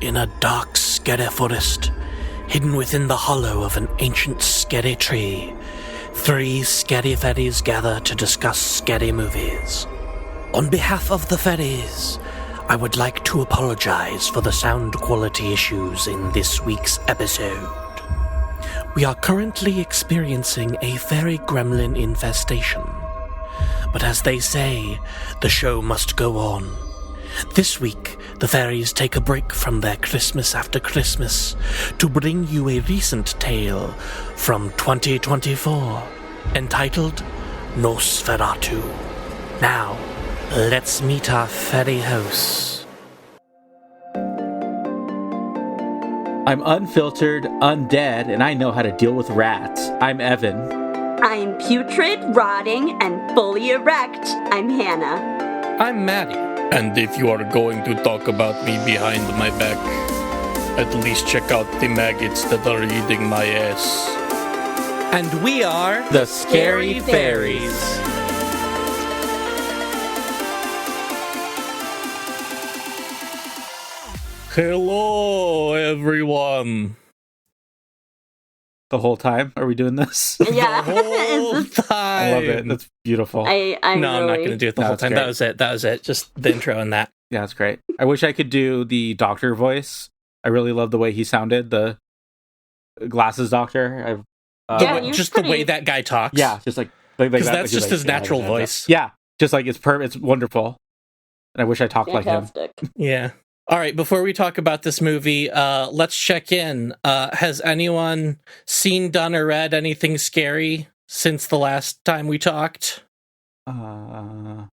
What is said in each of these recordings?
In a dark, scary forest, hidden within the hollow of an ancient, scary tree, 3 scary fairies gather to discuss scary movies. On behalf of the fairies, I would like to apologize for the sound quality issues in this week's episode. We are currently experiencing a fairy gremlin infestation. But as they say, the show must go on. This week, the fairies take a break from their Christmas after Christmas to bring you a recent tale from 2024, entitled Nosferatu. Now, let's meet our fairy hosts. I'm unfiltered, undead, and I know how to deal with rats. I'm Evan. I'm putrid, rotting, and fully erect. I'm Hannah. I'm Maddie. And if you are going to talk about me behind my back, at least check out the maggots that are eating my ass. And we are The Scary Fairies. Hello, everyone. The whole time? Are we doing this? Yeah. The whole time. I love it. That's beautiful. I'm I'm not really... going to do it the whole That's time. great. That was it. Just the intro and that. Yeah, that's great. I wish I could do the doctor voice. I really love the way he sounded, the glasses doctor. Yeah, he was Just the pretty- way that guy talks. Yeah, just like that. Because Like, that's he's just like, his natural voice. Yeah, just like it's wonderful. And I wish I talked like him. Fantastic. Yeah. All right, before we talk about this movie, let's check in. Has anyone seen, done, or read anything scary since the last time we talked? I'll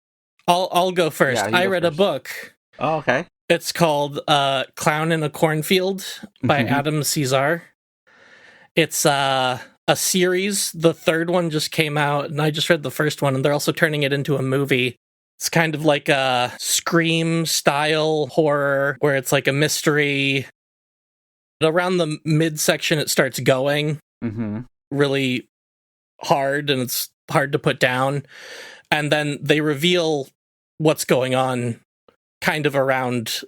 go first. Yeah, you I go read first. a book. Oh, okay. It's called Clown in a Cornfield by Mhm. Adam Cesar. It's a series. The third one just came out, and I just read the first one, and they're also turning it into a movie. It's kind of like a Scream-style horror, where it's like a mystery. Around the midsection, it starts going Mm-hmm. really hard, and it's hard to put down. And then they reveal what's going on kind of around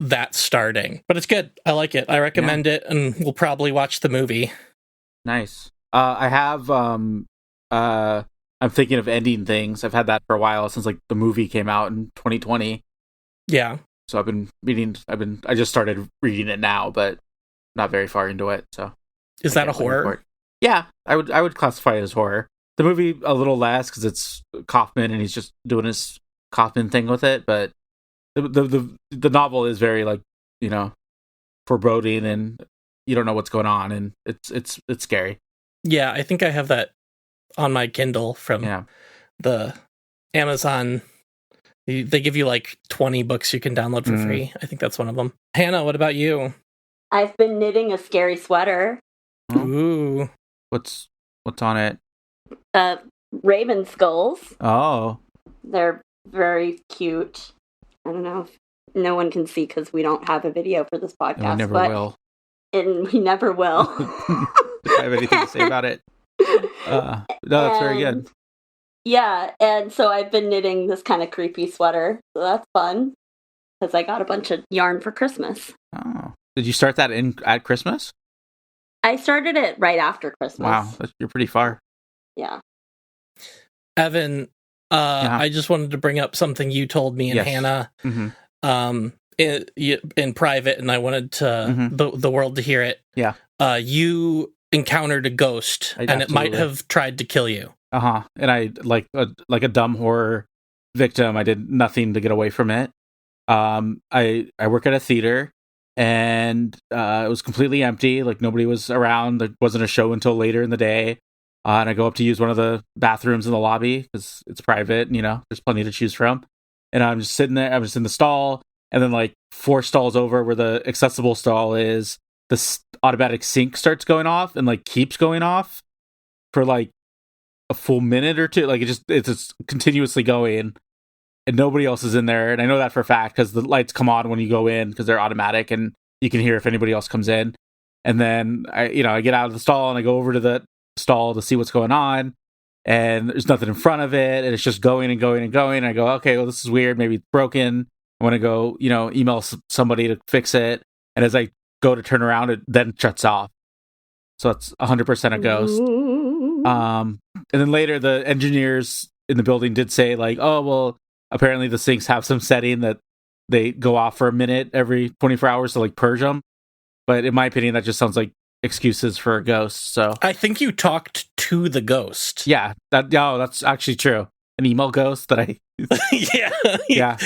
that starting. But it's good. I like it. I recommend it, and we'll probably watch the movie. Nice. I have I'm thinking of ending things. I've had that for a while since like the movie came out in 2020. Yeah. So I've been reading. I just started reading it now, but not very far into it. So Is I that a can't wait for horror? it. Yeah, I would classify it as horror. The movie a little less because it's Kaufman and he's just doing his Kaufman thing with it. But the novel is very like foreboding and you don't know what's going on and it's scary. Yeah, I think I have that on my Kindle from Yeah. the Amazon. They give you like 20 books you can download for free. I think that's one of them. Hannah, what about you? I've been knitting a scary sweater. Oh. Ooh. What's on it? Raven skulls. Oh. They're very cute. I don't know if no one can see because we don't have a video for this podcast. And we never but will. And we never will. Do I have anything to say about it? No, that's very good. Yeah, and so I've been knitting this kind of creepy sweater. So that's fun. Because I got a bunch of yarn for Christmas. Oh. Did you start that at Christmas? I started it right after Christmas. Wow, you're pretty far. Yeah. Evan, I just wanted to bring up something you told me and Yes. Hannah Mm-hmm. in private, and I wanted to the world to hear it. Yeah. You encountered a ghost, and it might Absolutely. have tried to kill you. Uh-huh. And I like a dumb horror victim. I did nothing to get away from it. I work at a theater and it was completely empty. Like nobody was around. There wasn't a show until later in the day. And I go up to use one of the bathrooms in the lobby because it's private. And, there's plenty to choose from. And I'm just sitting there. I'm just in the stall. And then like 4 stalls over where the accessible stall is, the automatic sink starts going off and like keeps going off for like a full minute or two. Like it's just continuously going and nobody else is in there. And I know that for a fact because the lights come on when you go in because they're automatic and you can hear if anybody else comes in. And then I get out of the stall and I go over to the stall to see what's going on. And there's nothing in front of it. And it's just going and going and going. And I go, okay, well, this is weird. Maybe it's broken. I want to go, email somebody to fix it. and as I go to turn around, it then shuts off. So it's 100% a ghost. And then later, the engineers in the building did say, like, oh, well, apparently the sinks have some setting that they go off for a minute every 24 hours to, like, purge them. But in my opinion, that just sounds like excuses for a ghost. So I think you talked to the ghost. yeah, that's actually true. An emo ghost that I... yeah.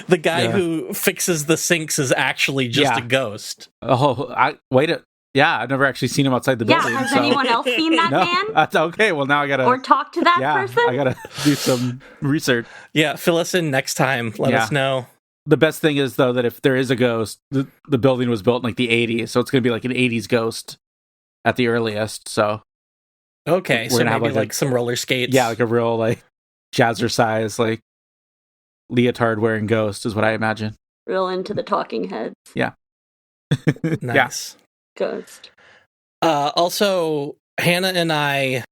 The guy who fixes the sinks is actually just a ghost. Oh, I've never actually seen him outside the building. Yeah, has anyone else seen that man? That's okay. Well, now I gotta... Or talk to that person? I gotta do some research. Yeah, fill us in next time. Let us know. The best thing is, though, that if there is a ghost, the building was built in, like, the 80s, so it's gonna be like an 80s ghost at the earliest, so... Okay, so maybe have, like some roller skates. Yeah, like a real, like, jazzercise, like, leotard-wearing ghost is what I imagine. Real into the talking heads. Yeah. Nice. Ghost. Also, Hannah and I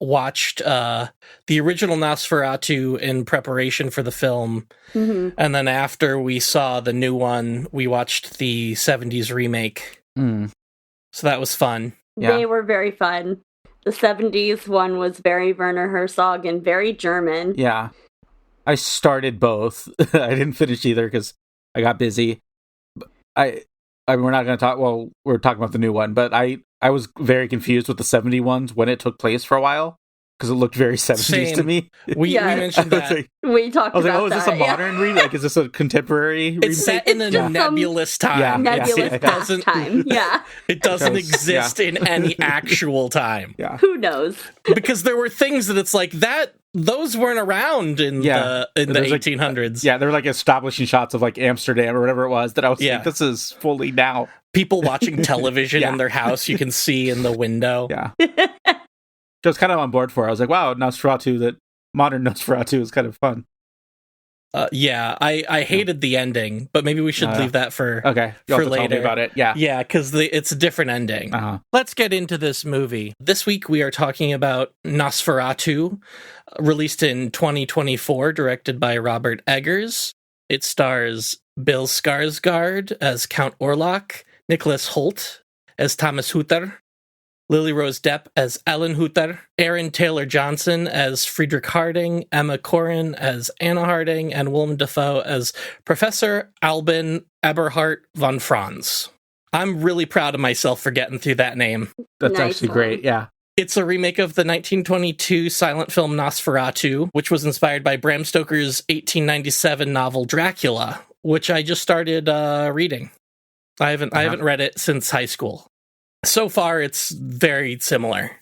watched the original Nosferatu in preparation for the film, and then after we saw the new one, we watched the 70s remake. So that was fun. Yeah. They were very fun. The 70s one was very Werner Herzog and very German. Yeah. I started both. I didn't finish either because I got busy. I mean, we're not going to talk... Well, we're talking about the new one, but I was very confused with the 70 ones when it took place for a while, because it looked very 70s to me. We mentioned that. We talked about that. Oh, is this a modern remake? Like, is this a contemporary remake? It's set in a nebulous time. Yeah. Nebulous past time. Yeah. It doesn't exist in any actual time. Yeah. Who knows? Because there were things that it's like that... Those weren't around in the 1800s. They were like establishing shots of like Amsterdam or whatever it was that I was like, this is fully now. People watching television in their house, you can see in the window. Yeah. I was kind of on board for it. I was like, wow, modern Nosferatu is kind of fun. I hated the ending, but maybe we should leave that for You'll have to later. Tell me about it. Yeah, because it's a different ending. Let's get into this movie. This week we are talking about Nosferatu, released in 2024, directed by Robert Eggers. It stars Bill Skarsgård as Count Orlok, Nicholas Hoult as Thomas Hutter, Lily Rose Depp as Ellen Hutter, Aaron Taylor Johnson as Friedrich Harding, Emma Corrin as Anna Harding, and Willem Dafoe as Professor Albin Eberhard von Franz. I'm really proud of myself for getting through that name. That's actually great, yeah. It's a remake of the 1922 silent film Nosferatu, which was inspired by Bram Stoker's 1897 novel Dracula, which I just started reading. I haven't read it since high school. So far, it's very similar.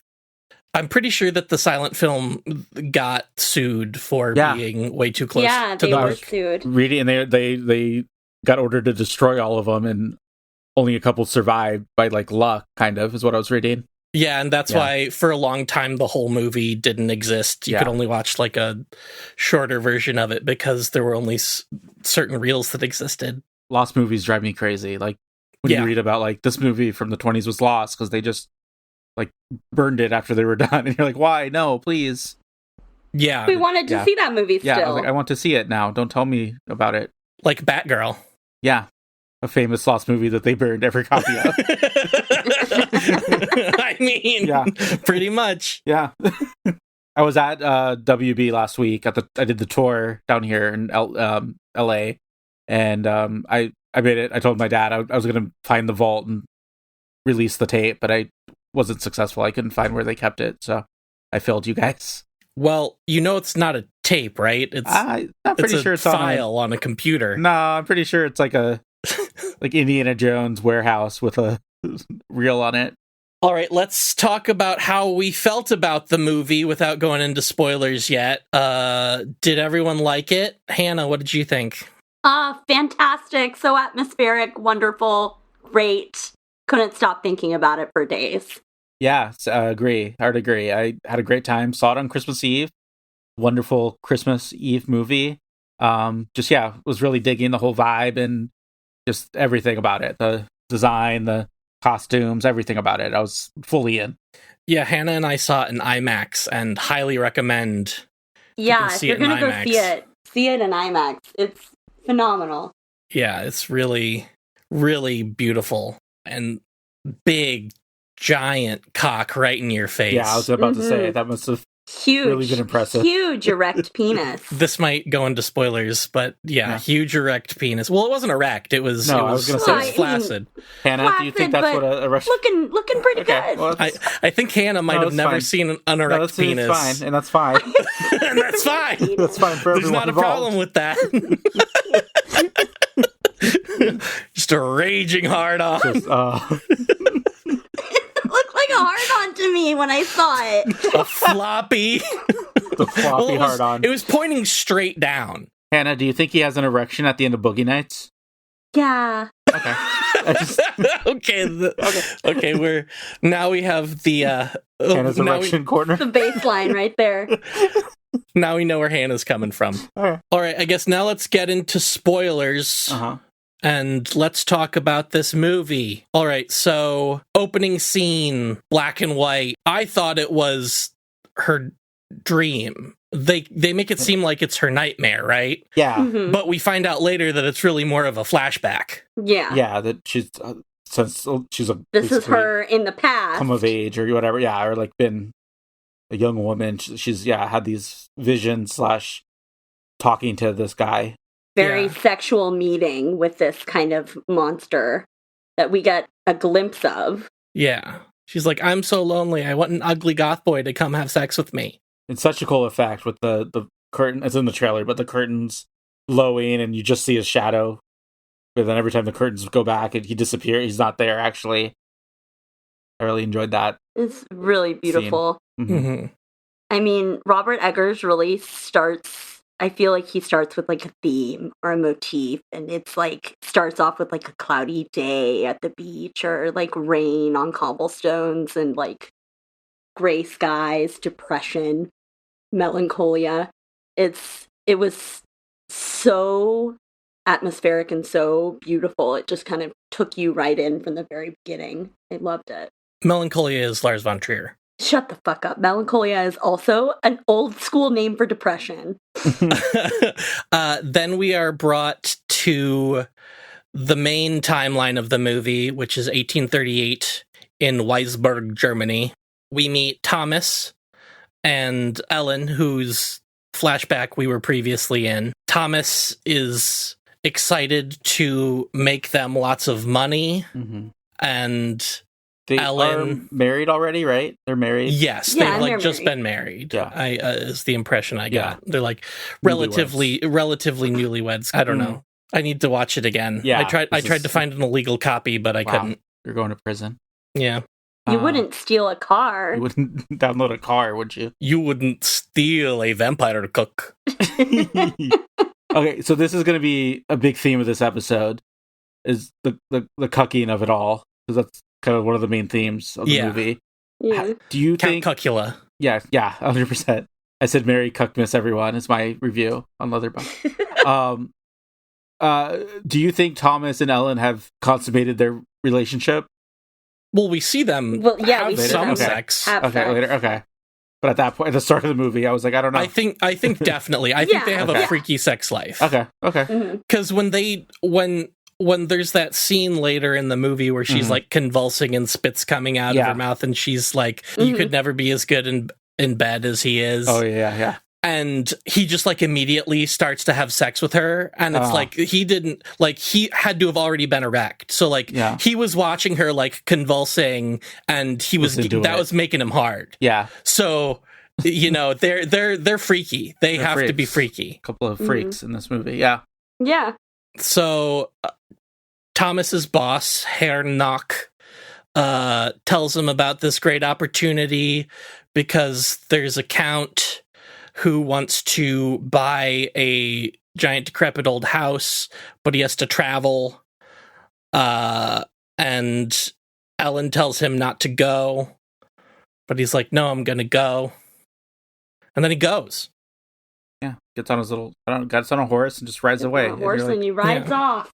I'm pretty sure that the silent film got sued for being way too close to the book. Yeah, they were sued. Reading, and they got ordered to destroy all of them, and only a couple survived by like luck, kind of, is what I was reading. Yeah, and that's why for a long time the whole movie didn't exist. You could only watch like a shorter version of it because there were only certain reels that existed. Lost movies drive me crazy. Like when you read about like this movie from the 20s was lost because they just like burned it after they were done, and you're like, why? No, please. Yeah, we wanted to see that movie still. Yeah, I was like, I want to see it now. Don't tell me about it. Like Batgirl. Yeah, a famous lost movie that they burned every copy of. I mean, pretty much. Yeah. I was at WB last week. I did the tour down here in LA, and I made it. I told my dad I was going to find the vault and release the tape, but I wasn't successful. I couldn't find where they kept it, so I failed you guys. Well, it's not a tape, right? I'm pretty sure it's file on a computer. No, I'm pretty sure it's like a like Indiana Jones warehouse with a reel on it. All right, let's talk about how we felt about the movie without going into spoilers yet. Did everyone like it? Hannah, what did you think? Fantastic. So atmospheric, wonderful, great. Couldn't stop thinking about it for days. Yeah, agree. Hard agree. I had a great time. Saw it on Christmas Eve. Wonderful Christmas Eve movie. Was really digging the whole vibe and just everything about it. The design, the costumes, everything about it. I was fully in. Yeah, Hannah and I saw it in IMAX and highly recommend. Yeah, if you're going to go see it in IMAX. It's phenomenal. Yeah, it's really, really beautiful. And big, giant cock right in your face. Yeah, I was about to say, that must have really been impressive. Huge erect penis. This might go into spoilers, but yeah, huge erect penis. Well, it wasn't erect. It was. No, it I was, was going to it say was flaccid. Hannah, do you think that's what a Russian... Looking pretty good. Well, I think Hannah might have never seen an erect penis. It's fine, and that's fine. And that's fine. That's fine for There's everyone not a problem with that. Just a raging hard on. It looked like a hard on to me when I saw it. A floppy. The floppy hard on. It was pointing straight down. Hannah, do you think he has an erection at the end of Boogie Nights? Yeah. Okay. Okay. We have the Hannah's erection corner. The baseline right there. Now we know where Hannah's coming from. All right, I guess now let's get into spoilers. And let's talk about this movie. All right, so opening scene, black and white. I thought it was her dream. They make it seem like it's her nightmare, right? Yeah. Mm-hmm. But we find out later that it's really more of a flashback. Yeah. Yeah, that she's since she's a this is her in the past, come of age or whatever. Yeah, or like been a young woman. She's had these visions / talking to this guy. Very sexual meeting with this kind of monster that we get a glimpse of. Yeah. She's like, I'm so lonely. I want an ugly goth boy to come have sex with me. It's such a cool effect with the curtain. It's in the trailer, but the curtains lowing and you just see his shadow. But then every time the curtains go back and he disappears, he's not there actually. I really enjoyed that. It's really beautiful. Mm-hmm. I mean, Robert Eggers really I feel like he starts with like a theme or a motif, and it's like starts off with like a cloudy day at the beach or like rain on cobblestones and like gray skies, depression, melancholia. It was so atmospheric and so beautiful. It just kind of took you right in from the very beginning. I loved it. Melancholia is Lars von Trier. Shut the fuck up. Melancholia is also an old school name for depression. Then we are brought to the main timeline of the movie, which is 1838 in Weisburg, Germany. We meet Thomas and Ellen, whose flashback we were previously in. Thomas is excited to make them lots of money, and they Ellen are married already, right? They're married. Yes, Yeah, they've just been married. Yeah, is the impression I got. Yeah. They're like relatively newlyweds. I don't know. I need to watch it again. Yeah, I tried to find an illegal copy, but I couldn't. You're going to prison. Yeah. You wouldn't steal a car. You wouldn't download a car, would you? You wouldn't steal a vampire cook. Okay, so this is going to be a big theme of this episode, is the cucking of it all, because that's kind of one of the main themes of the movie. Yeah. Do you Count think... Cuckula. Yeah, 100%. I said Mary Cuck Miss Everyone is my review on Letterboxd. Do you think Thomas and Ellen have consummated their relationship? Well, we see them have some sex. Later. Okay. But at that point, at the start of the movie, I was like, I don't know. I think definitely. I think they have a freaky sex life. Okay. Because when there's that scene later in the movie where she's like convulsing and spit's coming out of her mouth, and she's like, "You could never be as good in bed as he is." Oh yeah. And he just like immediately starts to have sex with her, and it's like he had to have already been erect. So like he was watching her like convulsing, and was making him hard. Yeah. So they're freaky. They're have freaks. To be freaky. A couple of freaks in this movie. Yeah. Yeah. So Thomas's boss, Herr Nock, tells him about this great opportunity because there's a count who wants to buy a giant decrepit old house, but he has to travel. And Ellen tells him not to go, but he's like, no, I'm going to go. And then he goes. Yeah, gets on a horse and just rides away. On a horse and he rides off.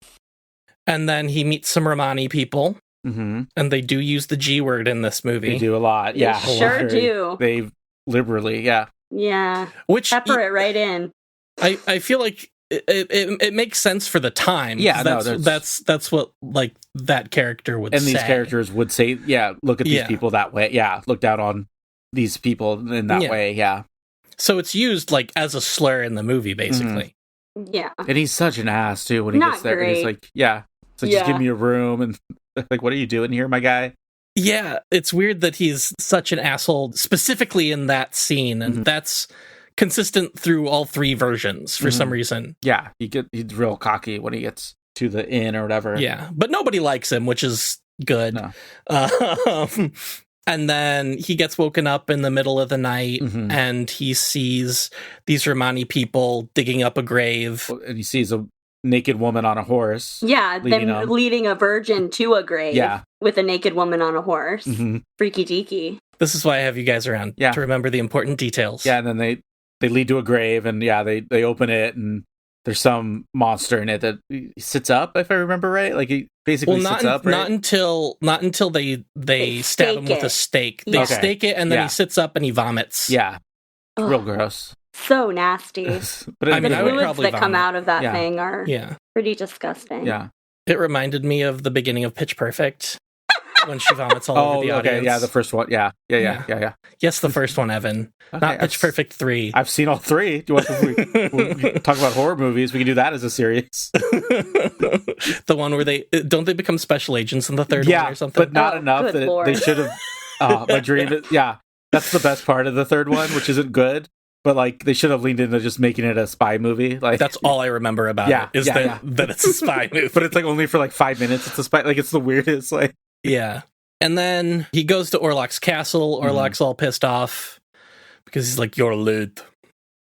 And then he meets some Romani people. Mm-hmm. And they do use the G word in this movie. They do a lot. They sure do. They liberally, yeah. Yeah. Which pepper it right in. I feel like it makes sense for the time. Yeah, that's what like that character would say. And these characters would say, look at these people that way. Yeah, look down on these people in that way. Yeah. So it's used like as a slur in the movie, basically. Yeah. And he's such an ass too when he gets there. And he's like, it's like, just give me a room, and like, what are you doing here, my guy? Yeah, it's weird that he's such an asshole, specifically in that scene, and that's consistent through all three versions for some reason. Yeah, he's real cocky when he gets to the inn or whatever. Yeah, but nobody likes him, which is good. No. And then he gets woken up in the middle of the night, and he sees these Romani people digging up a grave. And he sees a naked woman on a horse. Yeah, them leading a virgin to a grave with a naked woman on a horse. Freaky deaky. This is why I have you guys around, to remember the important details. Yeah, and then they lead to a grave, and they open it, and there's some monster in it that sits up, if I remember right. Like, he basically sits up, right? Not until they stab him with a stake. They stake it, and then he sits up and he vomits. Yeah, real gross. So nasty. But the fluids that come out of that thing are pretty disgusting. Yeah. It reminded me of the beginning of Pitch Perfect when she vomits all over the audience. Yeah, the first one. Yeah. Yes, the first one, Evan. Okay, not Pitch Perfect 3. I've seen all three. Do you want to talk about horror movies? We can do that as a series. The one where they become special agents in the third one or something? But not enough that they should have. My dream is, that's the best part of the third one, which isn't good. But like, they should have leaned into just making it a spy movie. Like, that's all I remember about it is that it's a spy movie. But it's like only for like 5 minutes. It's a spy. Like, it's the weirdest. Like, yeah. And then he goes to Orlok's castle. Orlok's all pissed off because he's like, "You're lewd."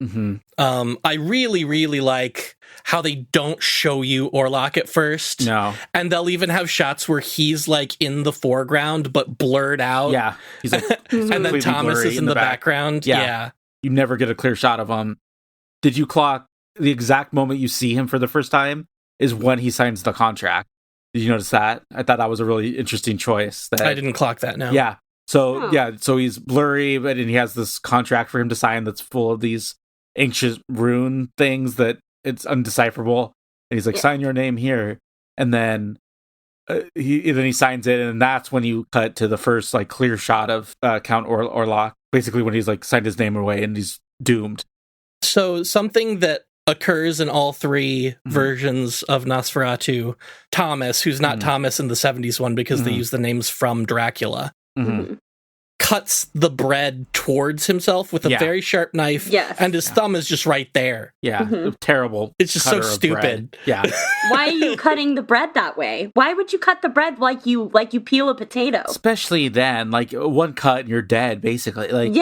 I really, really like how they don't show you Orlok at first. No. And they'll even have shots where he's like in the foreground but blurred out. Yeah. He's like, and then Thomas is in the background. Yeah. You never get a clear shot of him. Did you clock the exact moment you see him for the first time is when he signs the contract? Did you notice that? I thought that was a really interesting choice. I didn't clock that, no. Yeah. So, so he's blurry, but he has this contract for him to sign that's full of these ancient rune things that it's undecipherable. And he's like, sign your name here. And then he signs it, and that's when you cut to the first like clear shot of Count Orlok. Basically, when he's like signed his name away and he's doomed. So something that occurs in all three versions of Nosferatu, Thomas, who's not Thomas in the 70s one because they use the names from Dracula, cuts the bread towards himself with a very sharp knife, and his thumb is just right there. Yeah, terrible. It's just so stupid. Yeah. Why are you cutting the bread that way? Why would you cut the bread like you peel a potato? Especially then, like one cut and you're dead, basically. Like,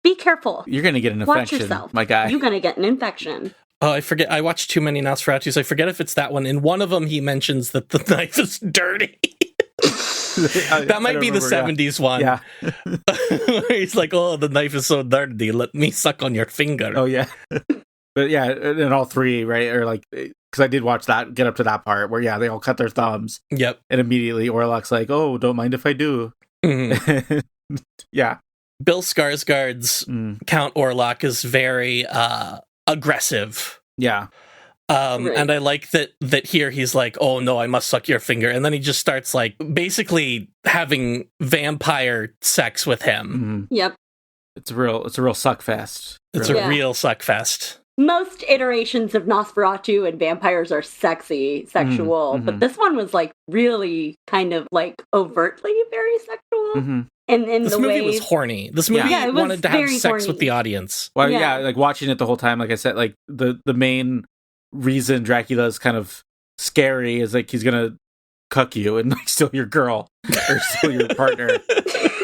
be careful. You're gonna get an infection. Watch yourself, my guy. You're gonna get an infection. Oh, I forget. I watched too many Nosferatus. I forget if it's that one. In one of them, he mentions that the knife is dirty. That might be the 70s one. Yeah. He's like, "Oh, the knife is so dirty. Let me suck on your finger." Oh, yeah. But yeah, in all three, right? Or like, because I did watch that, get up to that part where, they all cut their thumbs. Yep. And immediately Orlok's like, "Oh, don't mind if I do." Yeah. Bill Skarsgård's Count Orlok is very aggressive. Yeah. And I like that here he's like, "Oh no, I must suck your finger," and then he just starts like basically having vampire sex with him. Yep. It's a real suck fest. It's a real suck fest. Most iterations of Nosferatu and vampires are sexual, but this one was like really kind of like overtly very sexual. And in this movie was horny. This movie wanted to have sex with the audience. Well, like watching it the whole time, like I said, like the main reason Dracula is kind of scary is like he's gonna cuck you and like steal your girl or steal your partner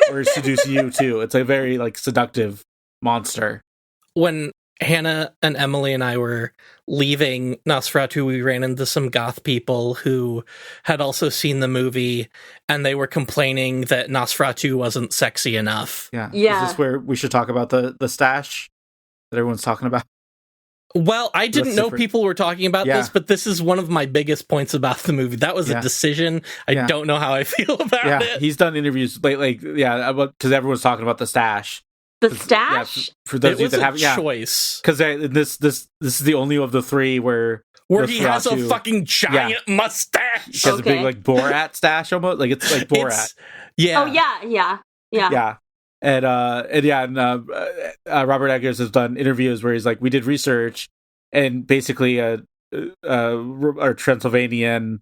or seduce you too. It's a very like seductive monster. When Hannah and Emily and I were leaving Nosferatu, we ran into some goth people who had also seen the movie, and they were complaining that Nosferatu wasn't sexy enough. Yeah. Is this where we should talk about the stash that everyone's talking about? Well, I didn't know people were talking about this, but this is one of my biggest points about the movie. That was a decision. I don't know how I feel about it. He's done interviews lately, because everyone's talking about the stash. The stash? For those of you was that a haven't, choice. because this is the only of the three where he has a fucking giant mustache. He has a big like Borat stash almost, like it's like Borat. Oh yeah. Yeah. And Robert Eggers has done interviews where he's like, we did research, and basically our Transylvanian,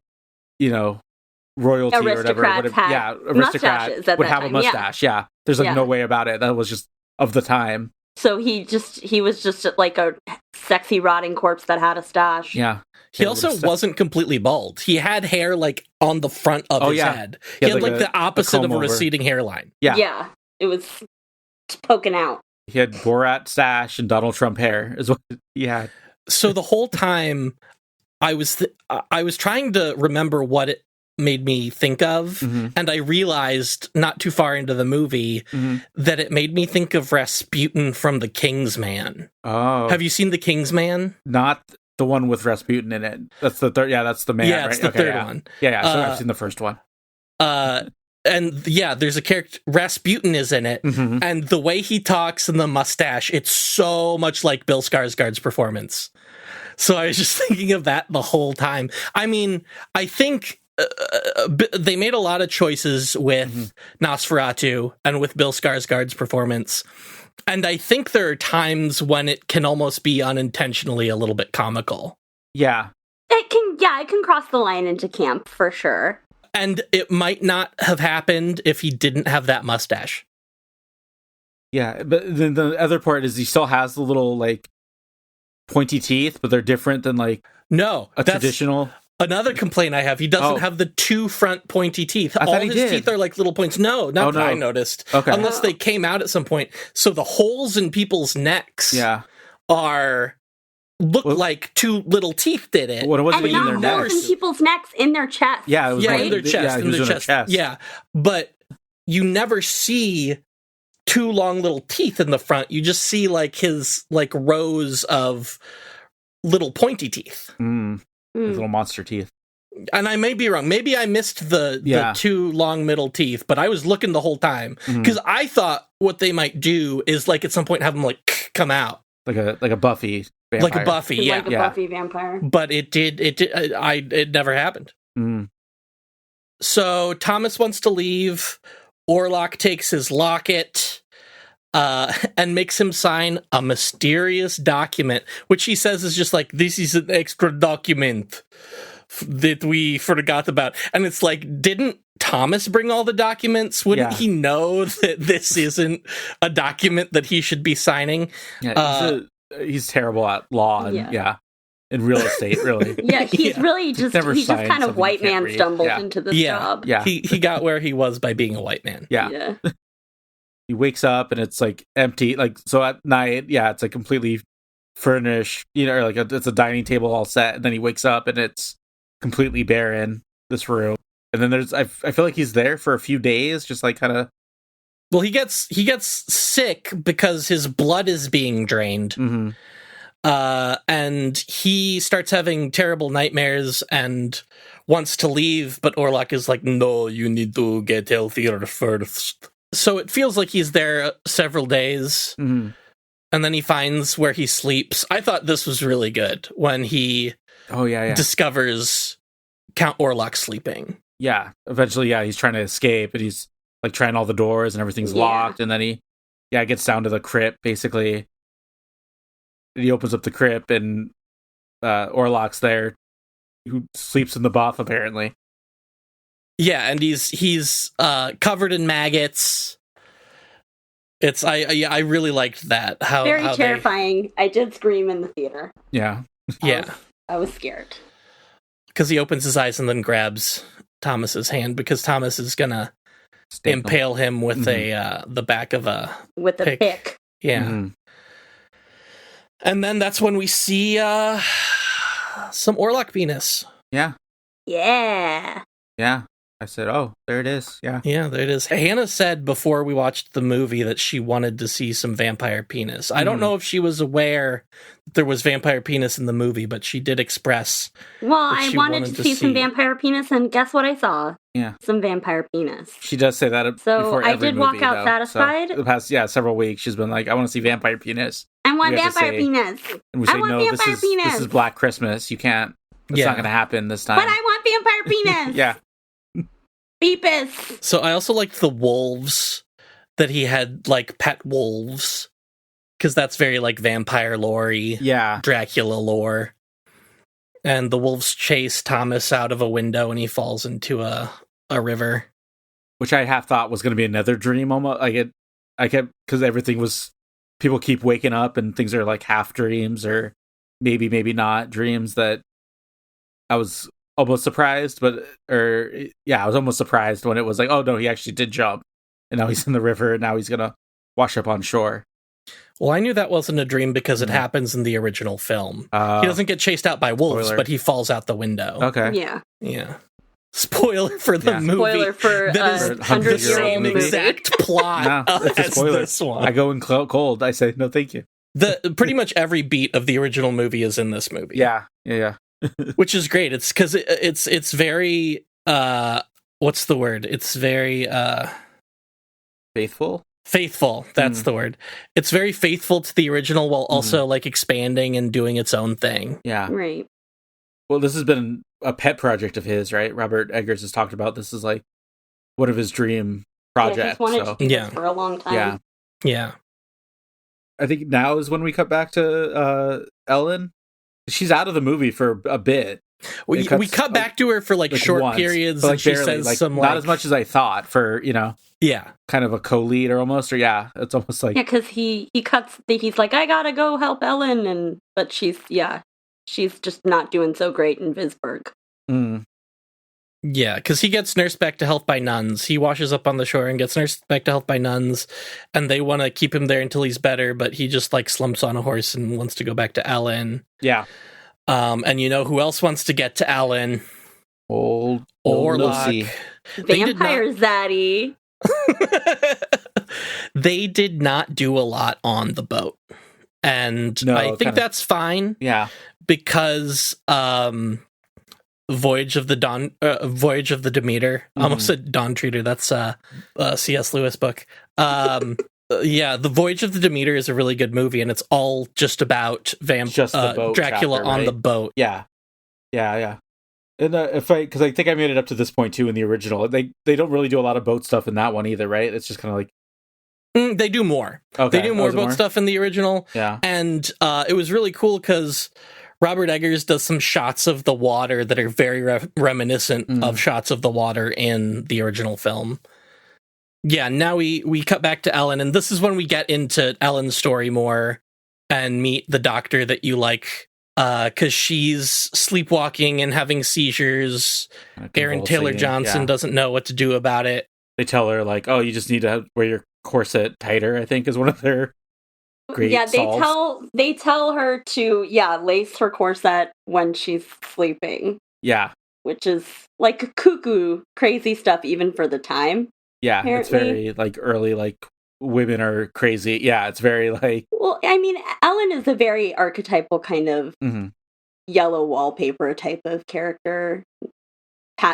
royalty or whatever, aristocrat would have a mustache. Yeah. There's like no way about it. That was just of the time. So he was just like a sexy rotting corpse that had a stash. Yeah. He also wasn't completely bald. He had hair like on the front of his head. He had like the opposite of a receding hairline. Yeah. Yeah. It was poking out. He had Borat stash and Donald Trump hair is what he had. So the whole time I was trying to remember what it made me think of, and I realized not too far into the movie that it made me think of Rasputin from The King's Man. Oh. Have you seen The King's Man? Not the one with Rasputin in it. That's the third. Yeah, that's the man. Yeah, it's right? the third one. Yeah. So I've seen the first one. And yeah, there's a character, Rasputin is in it, and the way he talks and the mustache, it's so much like Bill Skarsgård's performance. So I was just thinking of that the whole time. I mean, I think they made a lot of choices with Nosferatu and with Bill Skarsgård's performance. And I think there are times when it can almost be unintentionally a little bit comical. Yeah. It can cross the line into camp for sure. And it might not have happened if he didn't have that mustache. Yeah, but then the other part is he still has the little like pointy teeth, but they're different than like traditional. Another complaint I have, he doesn't have the two front pointy teeth. All his teeth are like little points. No, not that I noticed. Okay. Unless they came out at some point. So the holes in people's necks look like two little teeth did it. What was it in their necks? In people's necks, in their chest. Yeah, it was in their chest. In their chest. Yeah, but you never see two long little teeth in the front. You just see like his like rows of little pointy teeth. Little monster teeth. And I may be wrong. Maybe I missed the two long middle teeth, but I was looking the whole time because I thought what they might do is like at some point have them like come out like a Buffy vampire. Like a Buffy, like a Buffy vampire. But it never happened. So Thomas wants to leave. Orlok takes his locket and makes him sign a mysterious document, which he says is just like, this is an extra document that we forgot about. And it's like, didn't Thomas bring all the documents? Wouldn't he know that this isn't a document that he should be signing? Yeah, he's terrible at law and in real estate, really. He's really just kind of white man stumbled into this job. Yeah, he got where he was by being a white man. Yeah. He wakes up and it's like empty. Like, so at night, it's like completely furnished, or like it's a dining table all set. And then he wakes up and it's completely barren, this room. And then I feel like he's there for a few days, just like kind of. Well, he gets sick because his blood is being drained. And he starts having terrible nightmares and wants to leave, but Orlok is like, no, you need to get healthier first. So it feels like he's there several days, and then he finds where he sleeps. I thought this was really good when he discovers Count Orlok sleeping. Yeah, eventually, he's trying to escape, and he's like trying all the doors, and everything's locked, and then he gets down to the crypt, basically. And he opens up the crypt, and Orlok's there, who sleeps in the buff, apparently. Yeah, and he's covered in maggots. It's I really liked that. Very terrifying. I did scream in the theater. Yeah. I was scared. Because he opens his eyes and then grabs Thomas's hand because Thomas is gonna impale him with the back of a pick. Yeah. And then that's when we see some Orlok penis. Yeah. Yeah. Yeah. I said, "Oh, there it is." Yeah. Yeah, there it is. Hannah said before we watched the movie that she wanted to see some vampire penis. I don't know if she was aware that there was vampire penis in the movie, but she did express. Well, that I she wanted to see some vampire penis, and guess what I saw? Yeah. Some vampire penis. She does say that So before I every did walk movie, out though. satisfied. So the past several weeks, she's been like, "I want to see vampire penis." I want We have to vampire say- penis. And we I say, want "No, vampire penis. this is Black Christmas. You can't. It's not going to happen this time." But I want vampire penis. Yeah. Beepus. So I also liked the wolves that he had, like pet wolves, because that's very like vampire lore-y, Yeah. Dracula lore. And the wolves chase Thomas out of a window, and he falls into a river. Which I half thought was going to be another dream. Almost I kept because everything was people keep waking up and things are like half dreams or maybe not dreams. That I was almost surprised, I was almost surprised when it was like, oh no, he actually did jump, and now he's in the river, and now he's gonna wash up on shore. Well, I knew that wasn't a dream because it happens in the original film. He doesn't get chased out by wolves, spoiler. but he falls out the window. Okay. Yeah. Spoiler for the movie. Spoiler for that is a the 100-year-old same movie. exact plot No, it's a as spoiler. this one. I go in cold. I say no, thank you. Pretty much every beat of the original movie is in this movie. Yeah. Which is great. It's because it's very what's the word? It's very Faithful. Faithful. That's the word. It's very faithful to the original while also like expanding and doing its own thing. Yeah. Right. Well, this has been a pet project of his, right? Robert Eggers has talked about this is like one of his dream projects. Yeah, he's wanted to do this for a long time. Yeah. I think now is when we cut back to Ellen. She's out of the movie for a bit. We cut back to her for like short once, periods, but, and she barely, says some not as much as I thought for kind of a co-lead or almost, or it's almost like because he cuts. He's like, I gotta go help Ellen, but she's just not doing so great in Visburg. Yeah, because he gets nursed back to health by nuns. He washes up on the shore and gets nursed back to health by nuns, and they want to keep him there until he's better, but he just like slumps on a horse and wants to go back to Ellen. Yeah. And you know who else wants to get to Ellen? Old Orlok. Vampire Zaddy. They did not do a lot on the boat. And I think that's fine. Yeah. Because Voyage of the Demeter. Almost said Dawn Treader. That's a C.S. Lewis book. The Voyage of the Demeter is a really good movie, and it's all just about Dracula chapter, on the boat. Yeah. And because I think I made it up to this point too in the original. They don't really do a lot of boat stuff in that one either, right? It's just kind of like they do more. Okay. They do more boat stuff in the original. Yeah, and it was really cool because Robert Eggers does some shots of the water that are very reminiscent of shots of the water in the original film. Yeah, now we cut back to Ellen, and this is when we get into Ellen's story more and meet the doctor that you like, because she's sleepwalking and having seizures. Aaron Taylor Johnson doesn't know what to do about it. They tell her, like, oh, you just need to wear your corset tighter, I think is one of their great solves. They tell her to, lace her corset when she's sleeping. Yeah. Which is, like, cuckoo, crazy stuff even for the time. Yeah, apparently. It's very, like, early, like, women are crazy. Yeah, it's very, like... Well, I mean, Ellen is a very archetypal kind of yellow wallpaper type of character.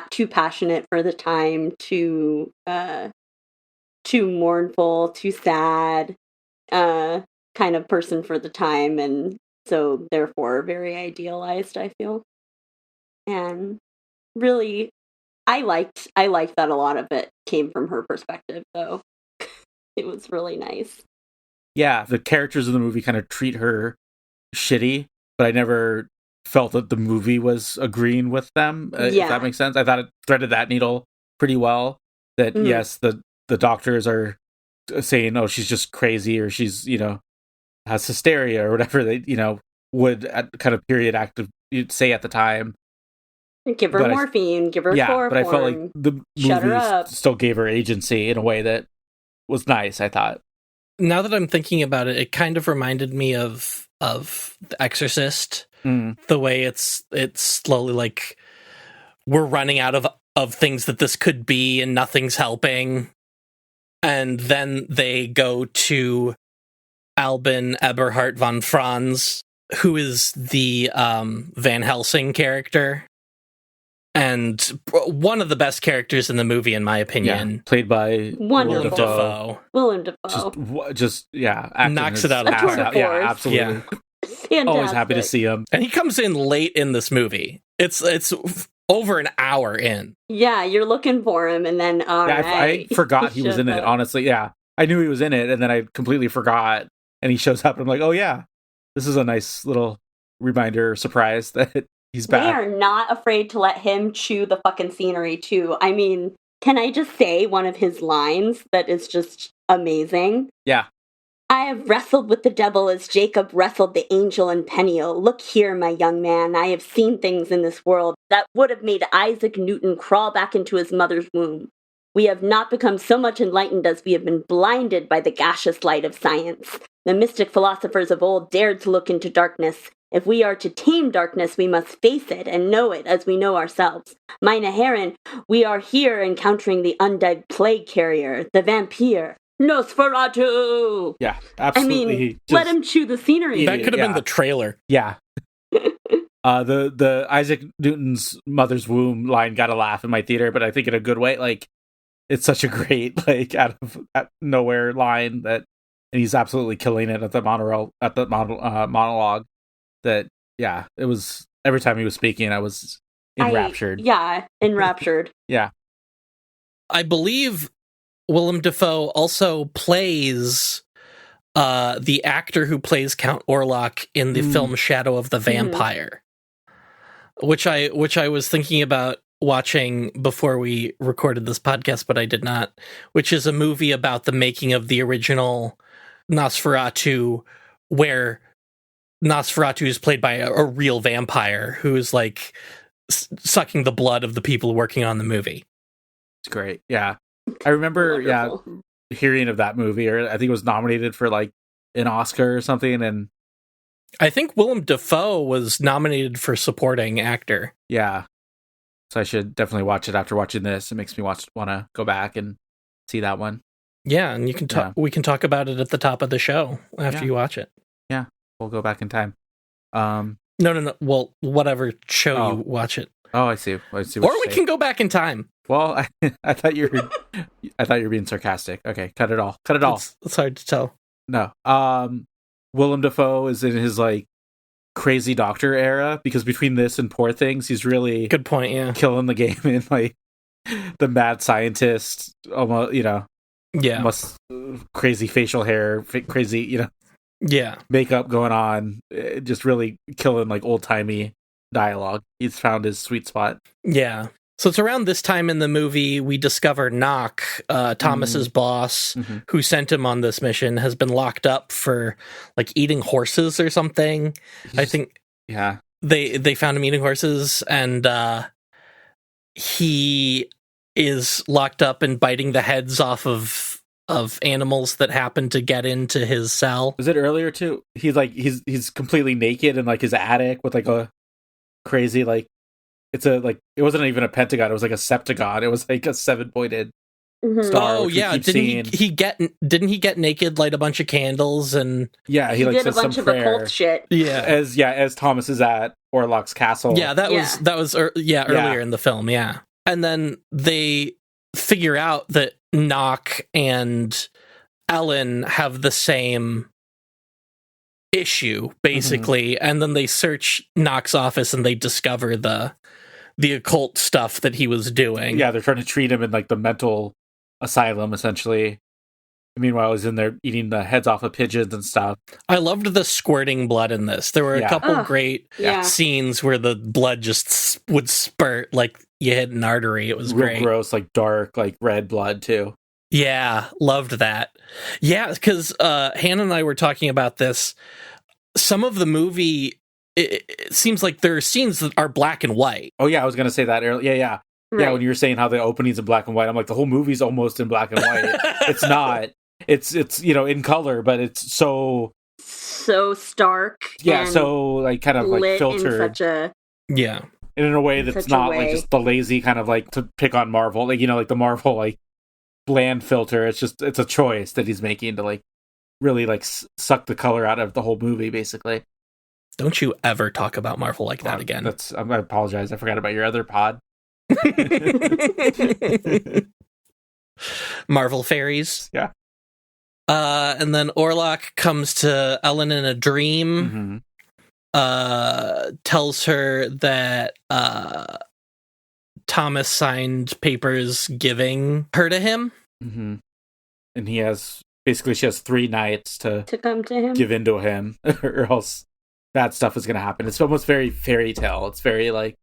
Too passionate for the time, too mournful, too sad, kind of person for the time, and so, therefore, very idealized, I feel. And really... I liked that a lot of it came from her perspective, though. It was really nice. Yeah, the characters in the movie kind of treat her shitty, but I never felt that the movie was agreeing with them, if that makes sense. I thought it threaded that needle pretty well, that yes, the doctors are saying, oh, she's just crazy, or she's, has hysteria, or whatever they, would at kind of period active say at the time. Give her morphine, give her chloroform. But I felt like the movie still gave her agency in a way that was nice, I thought. Now that I'm thinking about it, it kind of reminded me of The Exorcist. The way it's slowly like we're running out of of things that this could be, and nothing's helping. And then they go to Albin Eberhard von Franz, who is the Van Helsing character. And one of the best characters in the movie, in my opinion. Played by Wonderful. Willem Willem Dafoe. Just knocks it out of the park. Yeah, absolutely. Yeah. Fantastic. Always happy to see him. And he comes in late in this movie. It's over an hour in. Yeah, you're looking for him, and then I forgot he was in it, honestly. Yeah, I knew he was in it, and then I completely forgot. And he shows up, and I'm like, oh yeah, this is a nice little reminder, surprise that he's back. They are not afraid to let him chew the fucking scenery, too. I mean, can I just say one of his lines that is just amazing? Yeah. I have wrestled with the devil as Jacob wrestled the angel in Peniel. Look here, my young man, I have seen things in this world that would have made Isaac Newton crawl back into his mother's womb. We have not become so much enlightened as we have been blinded by the gaseous light of science. The mystic philosophers of old dared to look into darkness. If we are to tame darkness, we must face it and know it as we know ourselves. Meine Herren, we are here encountering the undead plague carrier, the vampire, Nosferatu! Yeah, absolutely. I mean, let him chew the scenery. That could have been the trailer. Yeah. The Isaac Newton's mother's womb line got a laugh in my theater, but I think in a good way. Like, it's such a great, like, out of nowhere line that, and he's absolutely killing it at the monologue. That, yeah, it was, every time he was speaking, I was enraptured. Enraptured. Yeah. I believe Willem Dafoe also plays the actor who plays Count Orlok in the film Shadow of the Vampire, which I was thinking about watching before we recorded this podcast, but I did not, which is a movie about the making of the original Nosferatu, where Nosferatu is played by a real vampire who is like sucking the blood of the people working on the movie. It's great. Yeah. I remember, hearing of that movie, or I think it was nominated for like an Oscar or something. And I think Willem Dafoe was nominated for supporting actor. Yeah. So I should definitely watch it after watching this. It makes me want to go back and see that one. Yeah. And you can talk, we can talk about it at the top of the show after you watch it. Yeah. We'll go back in time. No. Well, whatever show you watch it. Oh, I see. Or we can go back in time. Well, I thought you were being sarcastic. Okay, cut it all. It's hard to tell. No. Willem Dafoe is in his like crazy doctor era, because between this and Poor Things, he's really good point. Yeah, killing the game in like the mad scientist, almost almost crazy facial hair, crazy makeup going on, just really killing like old timey dialogue. He's found his sweet spot. Yeah. So it's around this time in the movie we discover Knock, Thomas's boss, who sent him on this mission, has been locked up for like eating horses or something. I think they found him eating horses, and he is locked up and biting the heads off of animals that happen to get into his cell. Was it earlier too? He's completely naked in like his attic with like a crazy like, it's a like, it wasn't even a pentagon, it was like a septagon. It was like a 7-pointed star. Oh yeah, didn't he get naked, light a bunch of candles, and he like did a bunch of occult shit. As Thomas is at Orlok's castle. Yeah, that was earlier in the film. Yeah, and then they figure out that Knock and Ellen have the same issue, basically, and then they search Knock's office and they discover the occult stuff that he was doing. Yeah, they're trying to treat him in like the mental asylum, essentially. Meanwhile, he's in there eating the heads off of pigeons and stuff. I loved the squirting blood in this. There were a couple great scenes where the blood just would spurt like you hit an artery. It was real great. Gross, like dark, like red blood too. Yeah, loved that. Yeah, because Hannah and I were talking about this. Some of the movie, it seems like there are scenes that are black and white. Oh yeah, I was going to say that earlier. Yeah. Right. Yeah, when you were saying how the opening's in black and white, I'm like, the whole movie's almost in black and white. It's not. It's in color, but it's so stark. Yeah, so like kind of like filtered. In such a And in a way that's such a not like way. just the lazy kind of like to pick on Marvel, like, you know, like the Marvel like bland filter. It's a choice that he's making to like really like suck the color out of the whole movie, basically. Don't you ever talk about Marvel like that again. I apologize. I forgot about your other pod. Marvel Fairies. Yeah. And then Orlok comes to Ellen in a dream, tells her that Thomas signed papers giving her to him. Mm-hmm. And she has 3 nights to come to him, give in to him, or else bad stuff is going to happen. It's almost very fairy tale. It's very like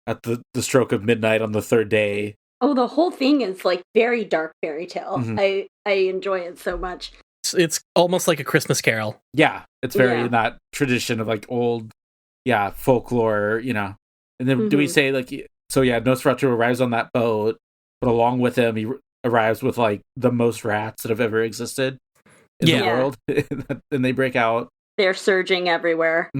at the stroke of midnight on the 3rd day. Oh, the whole thing is like very dark fairy tale. Mm-hmm. I enjoy it so much. It's almost like a Christmas Carol. Yeah, it's very in that tradition of like old, folklore, you know. And then do we say like, so Nosferatu arrives on that boat, but along with him, he arrives with like the most rats that have ever existed in the world, and they break out. They're surging everywhere,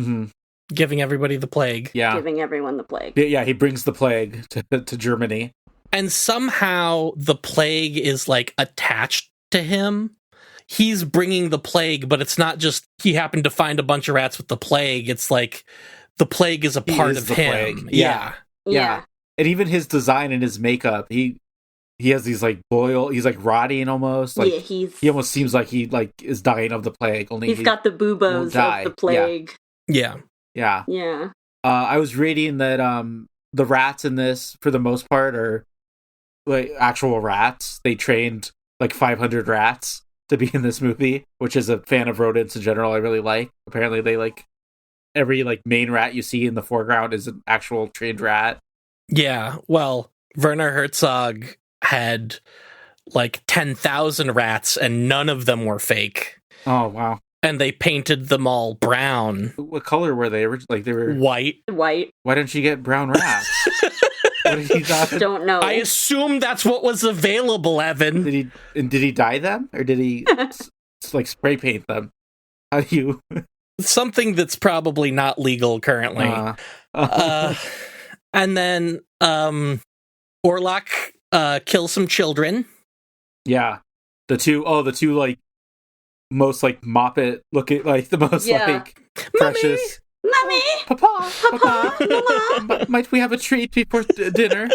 giving everybody the plague. Yeah, giving everyone the plague. Yeah, he brings the plague to Germany. And somehow the plague is like attached to him. He's bringing the plague, but it's not just he happened to find a bunch of rats with the plague. It's like the plague is a part of him. Plague. Yeah. And even his design and his makeup, he has these like he's like rotting almost. Like he almost seems like he like is dying of the plague. Only he's got the buboes of the plague. Yeah. I was reading that the rats in this, for the most part, are like actual rats. They trained like 500 rats to be in this movie, which is a fan of rodents in general I really like. Apparently they like every like main rat you see in the foreground is an actual trained rat. Yeah, well, Werner Herzog had like 10,000 rats and none of them were fake. Oh, wow. And they painted them all brown. What color were they? Like they were white. Why didn't you get brown rats? What did he not? Don't know. I assume that's what was available, Evan. Did he dye them, or did he like spray paint them? How do you? Something that's probably not legal currently. And then Orlok kills some children. Yeah, the two like most like Moppet looking, like the most like precious. Mommy! Papa! Mama! Might we have a treat before dinner?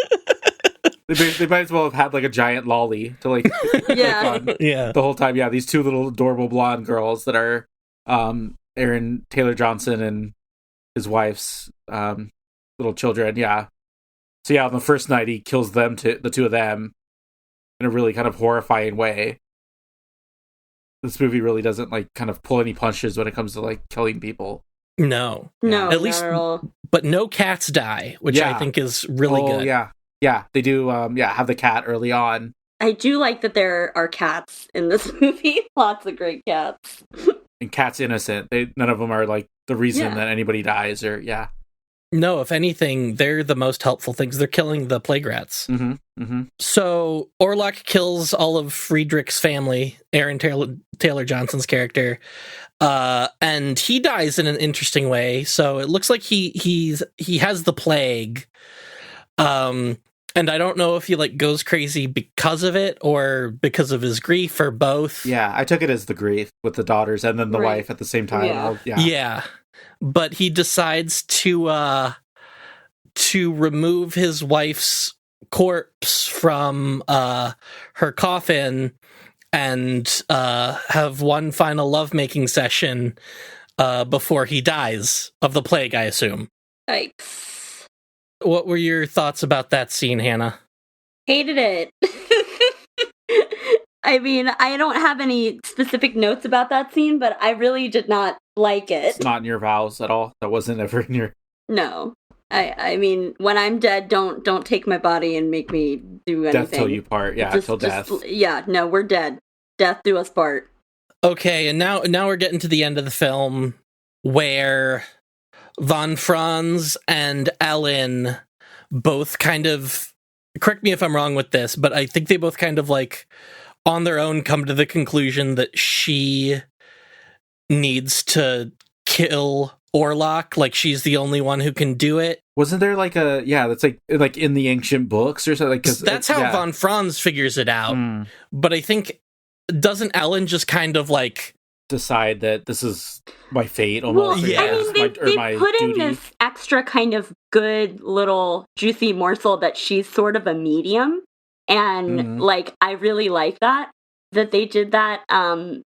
They might as well have had like a giant lolly to like the whole time. Yeah, these 2 little adorable blonde girls that are Aaron Taylor Johnson and his wife's little children. Yeah. So on the first night he kills them, the 2 of them, in a really kind of horrifying way. This movie really doesn't like kind of pull any punches when it comes to like killing people. No, at least, not at all. But no cats die, which I think is really good. Yeah, they do. Have the cat early on. I do like that there are cats in this movie. Lots of great cats. And cat's innocent. None of them are like the reason that anybody dies, or No, if anything, they're the most helpful things. They're killing the plague rats. So Orlok kills all of Friedrich's family, Aaron Taylor Johnson's character, and he dies in an interesting way. So it looks like he has the plague, and I don't know if he like goes crazy because of it or because of his grief or both. Yeah, I took it as the grief with the daughters and then the wife at the same time. Yeah. But he decides to remove his wife's corpse from her coffin and have one final lovemaking session before he dies of the plague, I assume. Yikes. What were your thoughts about that scene, Hannah? Hated it. I mean, I don't have any specific notes about that scene, but I really did not like it. It's not in your vows at all. That wasn't ever in your. No, I mean, when I'm dead, don't take my body and make me do anything. Death till you part. Yeah, till death. No, we're dead. Death do us part. Okay, and now we're getting to the end of the film where Von Franz and Ellen both kind of, correct me if I'm wrong with this, but I think they both kind of like on their own come to the conclusion that she needs to kill Orlok, like she's the only one who can do it. Wasn't there like that's like in the ancient books or something? Like, that's how von Franz figures it out. But I think, doesn't Ellen just kind of like decide that this is my fate almost? Well, I mean, they put in this extra kind of good little juicy morsel that she's sort of a medium. And like, I really like that they did that.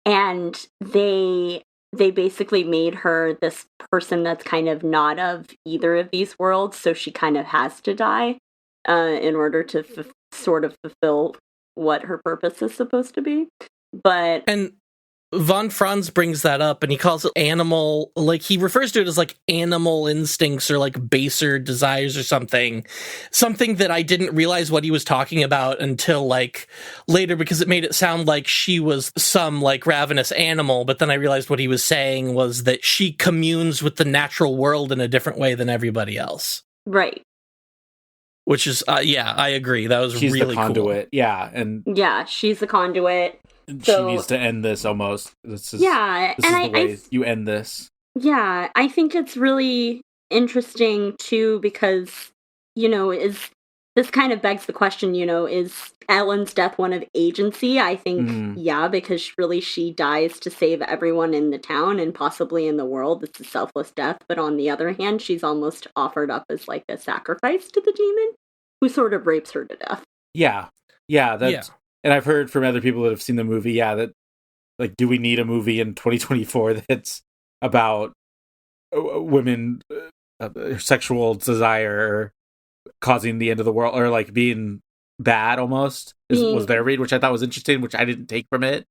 And they basically made her this person that's kind of not of either of these worlds, so she kind of has to die in order to sort of fulfill what her purpose is supposed to be. And von Franz brings that up, and he calls it animal, like he refers to it as like animal instincts or like baser desires or something that I didn't realize what he was talking about until like later, because it made it sound like she was some like ravenous animal, but then I realized what he was saying was that she communes with the natural world in a different way than everybody else. Right. Which is, I agree. That was she's really the conduit. cool. Yeah, and she's the conduit. So, she needs to end this almost. This is the way you end this. Yeah, I think it's really interesting too, because, this kind of begs the question, is Ellen's death one of agency? I think, because really she dies to save everyone in the town and possibly in the world. It's a selfless death. But on the other hand, she's almost offered up as like a sacrifice to the demon who sort of rapes her to death. Yeah. And I've heard from other people that have seen the movie, that, like, do we need a movie in 2024 that's about women, sexual desire causing the end of the world, or, like, being bad almost, was their read, which I thought was interesting, which I didn't take from it,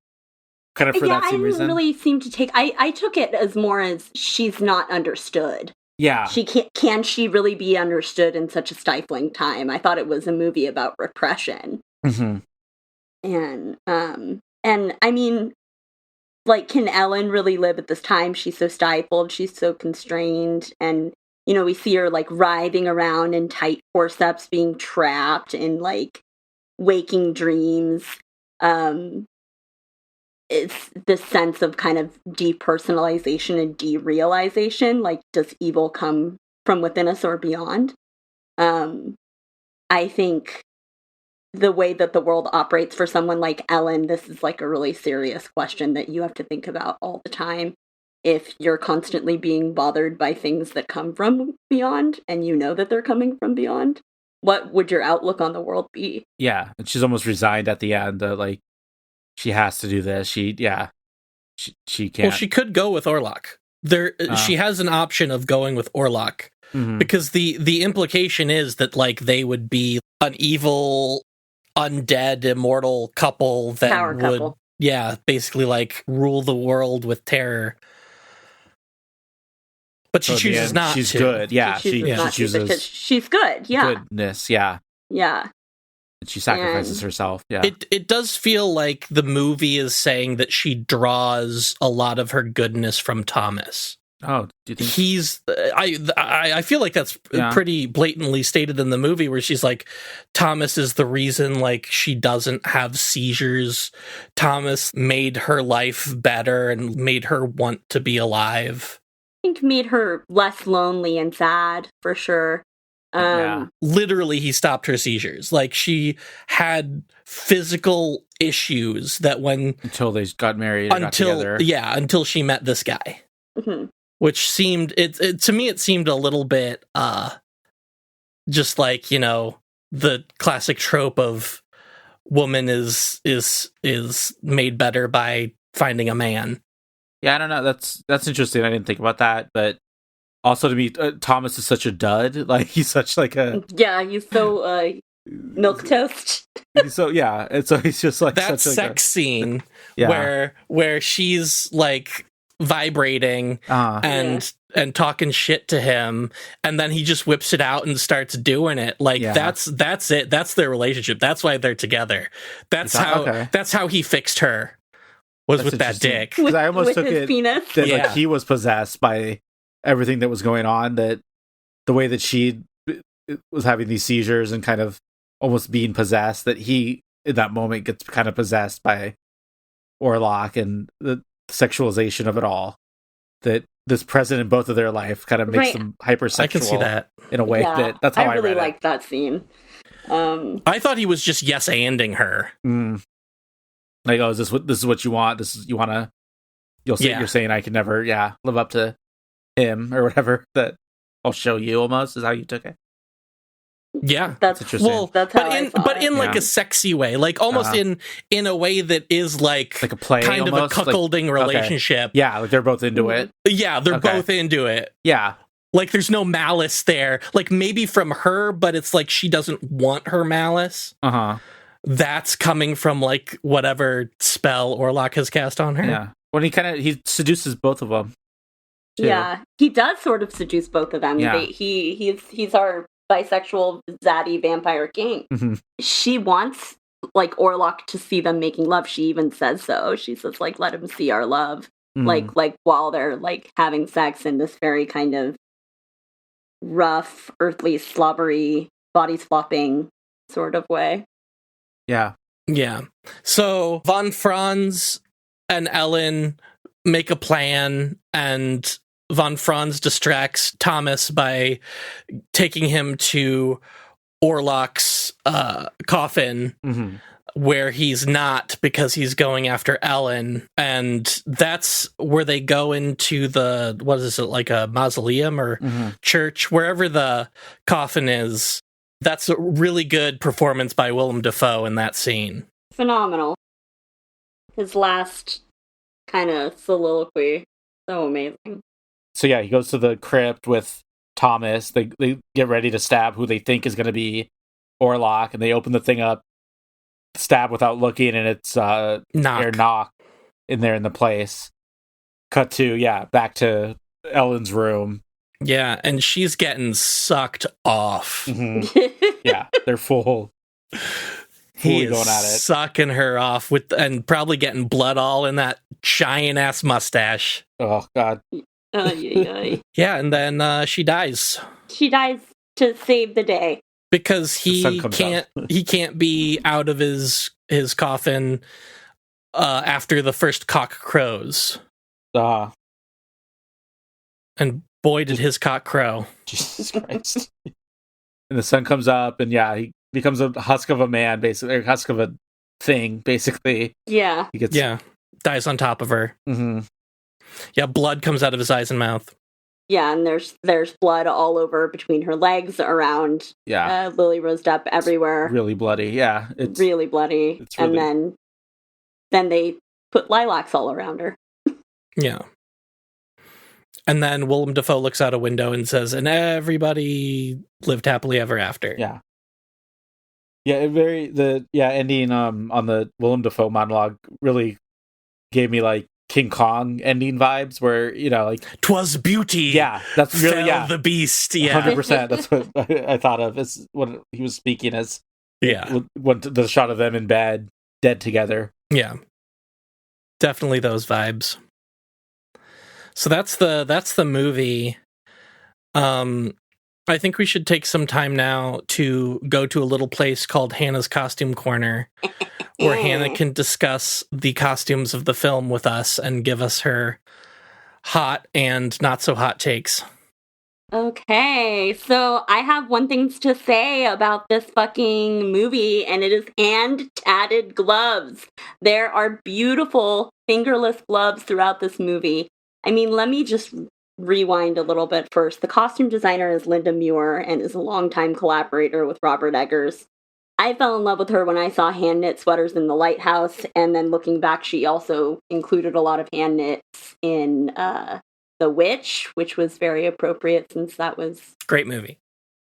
kind of for that same reason. I didn't really seem to take... I took it as more as she's not understood. Yeah. Can she really be understood in such a stifling time? I thought it was a movie about repression. Mm-hmm. And I mean, like, can Ellen really live at this time? She's so stifled, she's so constrained, and, we see her, like, writhing around in tight forceps, being trapped in, like, waking dreams. It's this sense of kind of depersonalization and derealization, like, does evil come from within us or beyond? I think the way that the world operates for someone like Ellen, this is like a really serious question that you have to think about all the time. If you're constantly being bothered by things that come from beyond, and you know that they're coming from beyond, what would your outlook on the world be? Yeah, and she's almost resigned at the end. Like, she has to do this. She can't. Well, she could go with Orlok. She has an option of going with Orlok, because the implication is that, like, they would be an evil, undead, immortal couple that Power would, couple. Basically, like, rule the world with terror. But she chooses not to. She's good. Yeah, she chooses because she's good. Yeah, goodness. Yeah, yeah. She sacrifices herself. Yeah, it does feel like the movie is saying that she draws a lot of her goodness from Thomas. Oh, do you think he's? I feel like that's pretty blatantly stated in the movie, where she's like, Thomas is the reason, like, she doesn't have seizures. Thomas made her life better and made her want to be alive. I think made her less lonely and sad, for sure. Literally, he stopped her seizures. Like, she had physical issues that until they got married, got together. Yeah, until she met this guy. Mm-hmm. Which seemed, to me, it seemed a little bit, just like, the classic trope of woman is made better by finding a man. Yeah, I don't know. That's interesting. I didn't think about that, but also to me, Thomas is such a dud. Like, he's such like a he's so milk toast. So and so he's just like that such sex scene where she's like vibrating and talking shit to him, and then he just whips it out and starts doing it. Like, that's it. That's their relationship. That's why they're together. That's how he fixed her. Was with that dick. Because I almost took it penis. that like he was possessed by everything that was going on, that the way that she was having these seizures and kind of almost being possessed, that he in that moment gets kind of possessed by Orlok and the sexualization of it all, that this present in both of their life kind of makes Right. them hypersexual. I can see that. in a way that's how I really read it. liked that scene. I thought he was just yes-anding her. Like, oh, this is what you want? You're saying I can never, live up to him or whatever. That I'll show you. Almost is how you took it. Yeah, That's interesting. Well, that's how but in like a sexy way, like almost in a way that is like a play, kind almost? of a cuckolding relationship. Yeah, like they're both into it. Yeah, they're both into it. Yeah. Like there's no malice there. Like maybe from her, but it's like she doesn't want her malice. That's coming from like whatever spell Orlok has cast on her. Yeah. When he seduces both of them. Too. Yeah, he does sort of seduce both of them. Yeah. He's our bisexual zaddy vampire king. She wants like Orlok to see them making love. She even says so. She says like, let him see our love. Like while they're like having sex in this very kind of rough, earthly, slobbery, bodies flopping sort of way. Yeah. Yeah. So Von Franz and Ellen make a plan, and Von Franz distracts Thomas by taking him to Orlok's coffin, where he's not, because he's going after Ellen. And that's where they go into the, what is it, like a mausoleum or church, wherever the coffin is. That's a really good performance by Willem Dafoe in that scene. Phenomenal. His last kind of soliloquy. So amazing. So yeah, he goes to the crypt with Thomas. They get ready to stab who they think is going to be Orlok, and they open the thing up, stab without looking, and it's Knock in there in the place. Cut to, back to Ellen's room. Yeah, and she's getting sucked off. Yeah, they're full. He is going at it. Sucking her off and probably getting blood all in that giant ass mustache. Oh God. Yeah, and then she dies. She dies to save the day because he can't be out of his coffin after the first cock crows. And boy, did his cock crow. Jesus Christ. And the sun comes up, and he becomes a husk of a man, basically, or husk of a thing, basically. Yeah. He gets dies on top of her. Yeah, blood comes out of his eyes and mouth. Yeah, and there's blood all over between her legs, around. Lily Rose Depp everywhere. Really bloody. Yeah, it's really bloody. It's really... And then they put lilacs all around her. Yeah. And then Willem Dafoe looks out a window and says, "And everybody lived happily ever after." Yeah. Yeah, ending on the Willem Dafoe monologue really gave me like King Kong ending vibes, where like 'twas beauty. Yeah, that's really fell the beast. Yeah, 100%. That's what I thought of as what he was speaking as. Yeah, when the shot of them in bed, dead together. Yeah, definitely those vibes. So that's the movie. I think we should take some time now to go to a little place called Hannah's Costume Corner, where Hannah can discuss the costumes of the film with us and give us her hot and not so hot takes. Okay, so I have one thing to say about this fucking movie, and it is hand-tatted gloves. There are beautiful fingerless gloves throughout this movie. I mean, let me just rewind a little bit first. The costume designer is Linda Muir and is a longtime collaborator with Robert Eggers. I fell in love with her when I saw hand knit sweaters in The Lighthouse, and then looking back, she also included a lot of hand knits in The Witch, which was very appropriate since that was great movie.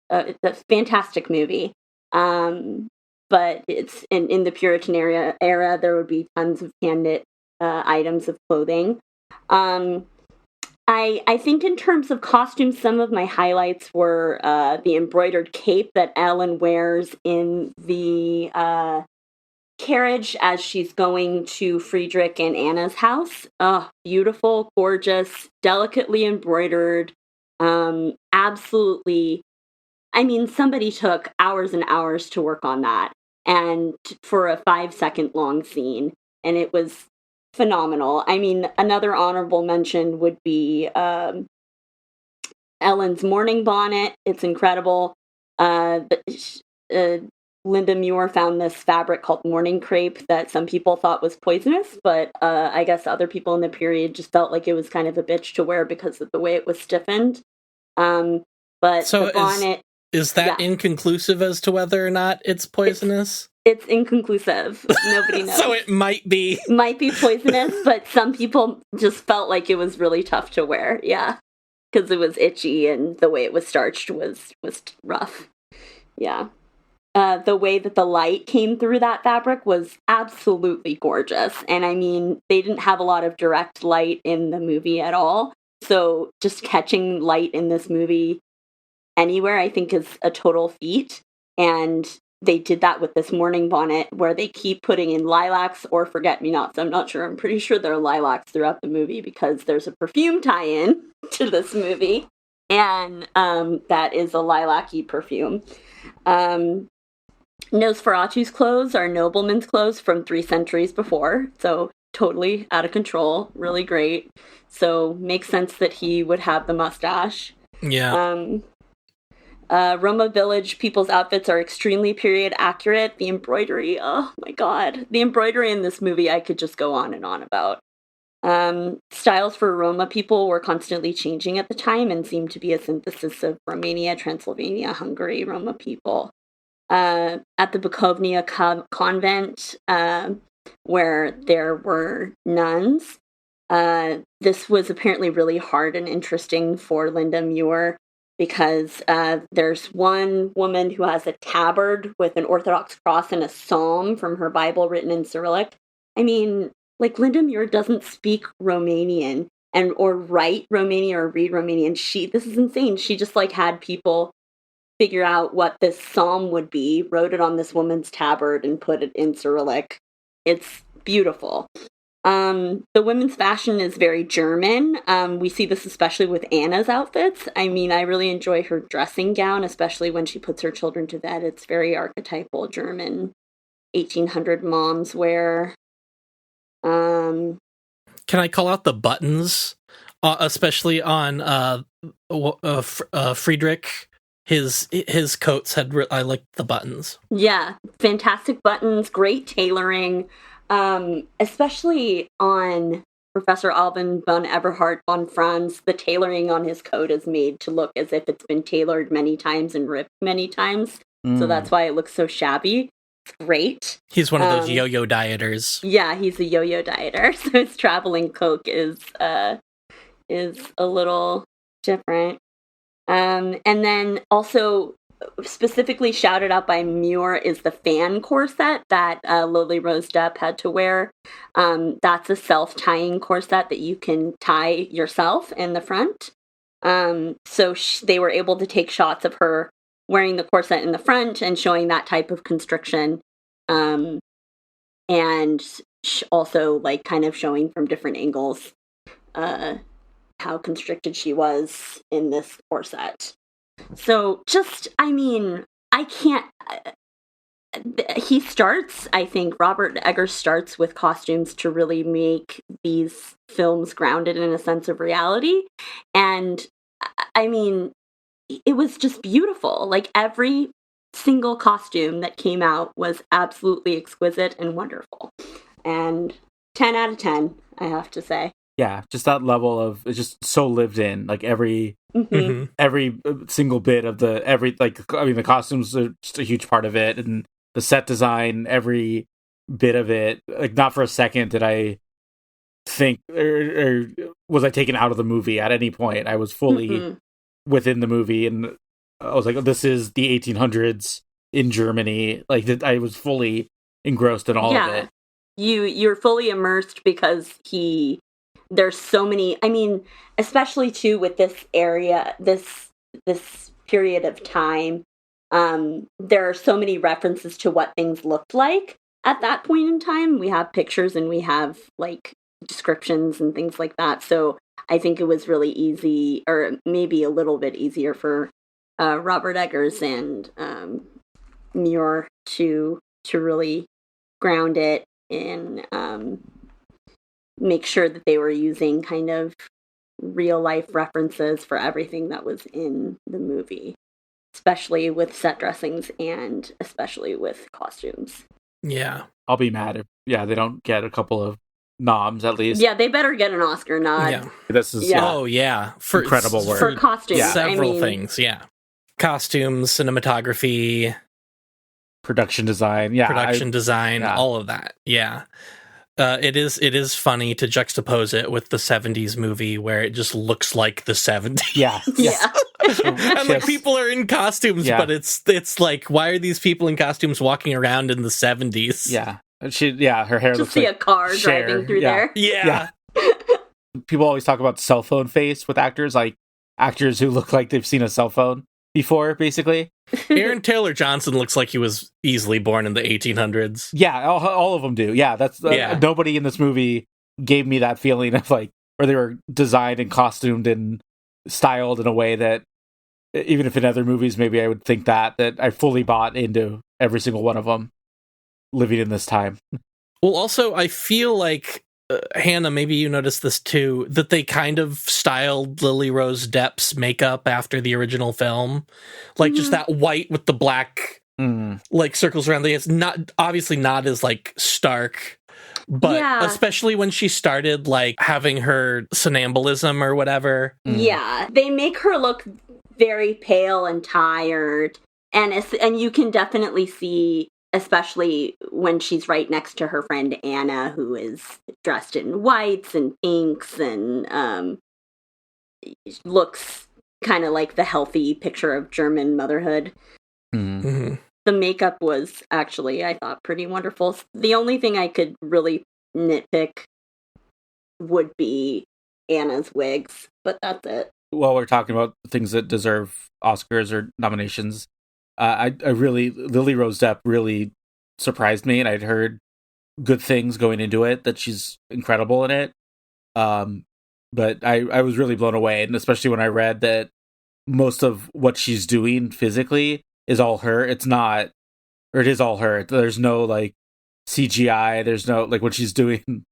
It's a fantastic movie. But it's in the Puritan era, there would be tons of hand knit items of clothing. I think in terms of costumes, some of my highlights were the embroidered cape that Ellen wears in the carriage as she's going to Friedrich and Anna's house. Oh, beautiful, gorgeous, delicately embroidered. Absolutely. I mean, somebody took hours and hours to work on that, and for a 5-second long scene. And it was phenomenal. I mean, another honorable mention would be Ellen's Morning Bonnet. It's incredible. Linda Muir found this fabric called morning crepe that some people thought was poisonous, but I guess other people in the period just felt like it was kind of a bitch to wear because of the way it was stiffened. But so the bonnet... Is that inconclusive as to whether or not it's poisonous? It's inconclusive. Nobody knows. So it might be. Might be poisonous, but some people just felt like it was really tough to wear. Yeah. Because it was itchy and the way it was starched was rough. Yeah. The way that the light came through that fabric was absolutely gorgeous. And I mean, they didn't have a lot of direct light in the movie at all. So just catching light in this movie anywhere, I think, is a total feat. And they did that with this morning bonnet where they keep putting in lilacs or forget-me-nots. I'm not sure. I'm pretty sure there are lilacs throughout the movie because there's a perfume tie-in to this movie. And that is a lilac-y perfume. Nosferatu's clothes are noblemen's clothes from 3 centuries before. So totally out of control. Really great. So makes sense that he would have the mustache. Yeah. Roma Village people's outfits are extremely period accurate. The embroidery, oh my god. The embroidery in this movie I could just go on and on about. Styles for Roma people were constantly changing at the time and seemed to be a synthesis of Romania, Transylvania, Hungary, Roma people. At the Bukovnia convent, where there were nuns, this was apparently really hard and interesting for Linda Muir, because there's one woman who has a tabard with an Orthodox cross and a psalm from her Bible written in Cyrillic. I mean, like, Linda Muir doesn't speak Romanian or write Romanian or read Romanian. This is insane. She just, like, had people figure out what this psalm would be, wrote it on this woman's tabard, and put it in Cyrillic. It's beautiful. The women's fashion is very German. We see this especially with Anna's outfits. I mean, I really enjoy her dressing gown, especially when she puts her children to bed. It's very archetypal German 1800 moms wear. Can I call out the buttons, especially on Friedrich? His coats I liked the buttons. Yeah, fantastic buttons, great tailoring. Especially on Professor Alvin von Eberhard von Franz, the tailoring on his coat is made to look as if it's been tailored many times and ripped many times. So that's why it looks so shabby. It's great. He's one of those yo-yo dieters. Yeah, he's a yo-yo dieter. So his traveling coat is a little different. And then also specifically shouted out by Muir is the fan corset that Lily Rose Depp had to wear. That's a self-tying corset that you can tie yourself in the front. So they were able to take shots of her wearing the corset in the front and showing that type of constriction. And also, like, kind of showing from different angles how constricted she was in this corset. So just, I mean, I can't... I think Robert Eggers starts with costumes to really make these films grounded in a sense of reality. And, I mean, it was just beautiful. Like, every single costume that came out was absolutely exquisite and wonderful. And 10 out of 10, I have to say. Yeah, just that level of, it's just so lived in. Like, every single bit of the costumes are just a huge part of it, and the set design, every bit of it. Like, not for a second did I think, or was I taken out of the movie at any point. I was fully within the movie, and I was like, oh, this is the 1800s in Germany. Like, I was fully engrossed in all of it. You're fully immersed because there's so many, I mean, especially too with this area, this period of time, there are so many references to what things looked like at that point in time. We have pictures and we have, like, descriptions and things like that. So I think it was really easy, or maybe a little bit easier for Robert Eggers and Muir to really ground it in make sure that they were using kind of real life references for everything that was in the movie, especially with set dressings and especially with costumes. Yeah. I'll be mad if they don't get a couple of noms at least. Yeah, they better get an Oscar nod. Yeah. This is Oh yeah, for incredible work. For costumes. Several things, yeah. Costumes, cinematography, production design, design, all of that. Yeah. It is funny to juxtapose it with the 70s movie where it just looks like the 70s. Yeah. Yeah. And like people are in costumes, but it's like, why are these people in costumes walking around in the 70s? Yeah. Her hair Just looks see like a car Cher. driving through there. Yeah. People always talk about cell phone face with actors, like actors who look like they've seen a cell phone before, basically. Aaron Taylor Johnson looks like he was easily born in the 1800s. Yeah, all of them do. Yeah, that's nobody in this movie gave me that feeling of like, or they were designed and costumed and styled in a way that, even if in other movies maybe I would think that I fully bought into every single one of them living in this time. Well, also, I feel like, Hannah, maybe you noticed this too, that they kind of styled Lily Rose Depp's makeup after the original film. Like, just that white with the black, like, circles around the eyes. Obviously not as, like, stark, but especially when she started, like, having her somnambulism or whatever. Yeah, they make her look very pale and tired, and you can definitely see, especially when she's right next to her friend Anna, who is dressed in whites and pinks and looks kind of like the healthy picture of German motherhood. Mm-hmm. The makeup was actually, I thought, pretty wonderful. The only thing I could really nitpick would be Anna's wigs, but that's it. While we're talking about things that deserve Oscars or nominations, Lily Rose Depp really surprised me, and I'd heard good things going into it, that she's incredible in it. But I was really blown away, and especially when I read that most of what she's doing physically is all her. It is all her. There's no like CGI. There's no, like, when she's doing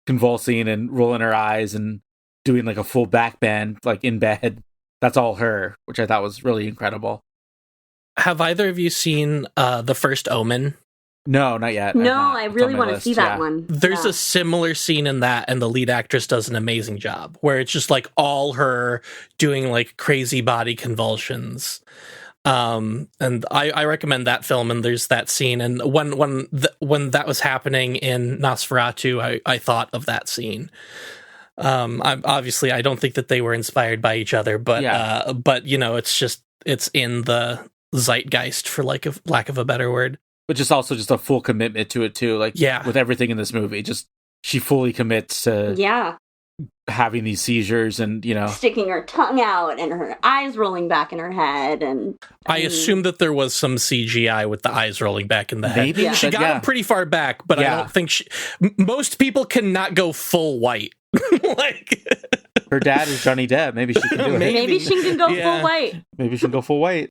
convulsing and rolling her eyes and doing like a full back bend, like in bed. That's all her, which I thought was really incredible. Have either of you seen The First Omen? No, not yet. No, I really want to see that one. There's a similar scene in that, and the lead actress does an amazing job, where it's just like all her doing like crazy body convulsions. And I recommend that film, and there's that scene. And when that was happening in Nosferatu, I thought of that scene. I don't think that they were inspired by each other, but you know, it's in the zeitgeist, for lack of a better word. But just also just a full commitment to it too. Like, with everything in this movie, just she fully commits to having these seizures and, you know, sticking her tongue out and her eyes rolling back in her head. And I assume that there was some CGI with the eyes rolling back in the head. Maybe she got them pretty far back, but I don't think most people cannot go full white. Like, her dad is Johnny Depp. Maybe she can do it. Maybe she can go full white. Maybe she can go full white.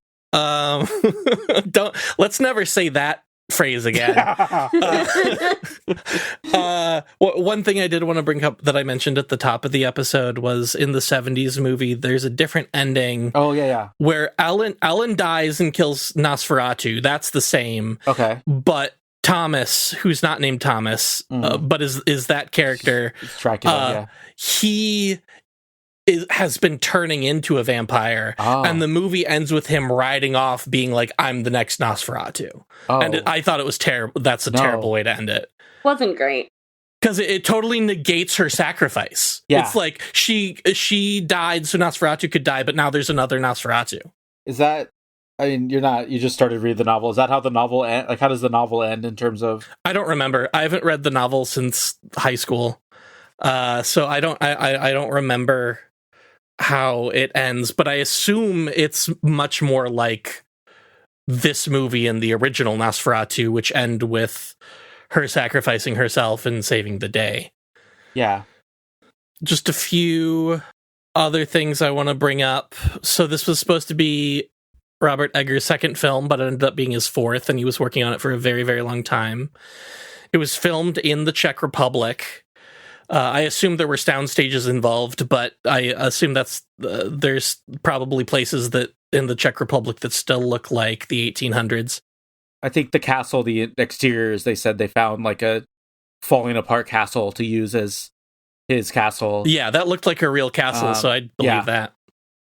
Let's never say that phrase again. One thing I did want to bring up that I mentioned at the top of the episode was, in the 70s movie, there's a different ending. Oh, yeah. Where Alan dies and kills Nosferatu. That's the same. Okay. But Thomas, who's not named Thomas, but is that character, Dracula, he has been turning into a vampire, and the movie ends with him riding off being like, I'm the next Nosferatu. And I thought it was terrible. That's a terrible way to end it. Wasn't great. Because it totally negates her sacrifice. Yeah. It's like she died so Nosferatu could die, but now there's another Nosferatu. Is that, I mean, you just started reading the novel. Is that how the novel end? Like, how does the novel end in terms of? I don't remember. I haven't read the novel since high school. So I don't remember how it ends, but I assume it's much more like this movie and the original Nosferatu, which end with her sacrificing herself and saving the day. Yeah. Just a few other things I want to bring up. So this was supposed to be Robert Eggers' second film, but it ended up being his fourth, and he was working on it for a very, very long time. It was filmed in the Czech Republic. I assume there were sound stages involved, but I assume there's probably places that in the Czech Republic that still look like the 1800s. I think the castle, the exteriors, they said they found like a falling apart castle to use as his castle. Yeah, that looked like a real castle, so I believe that.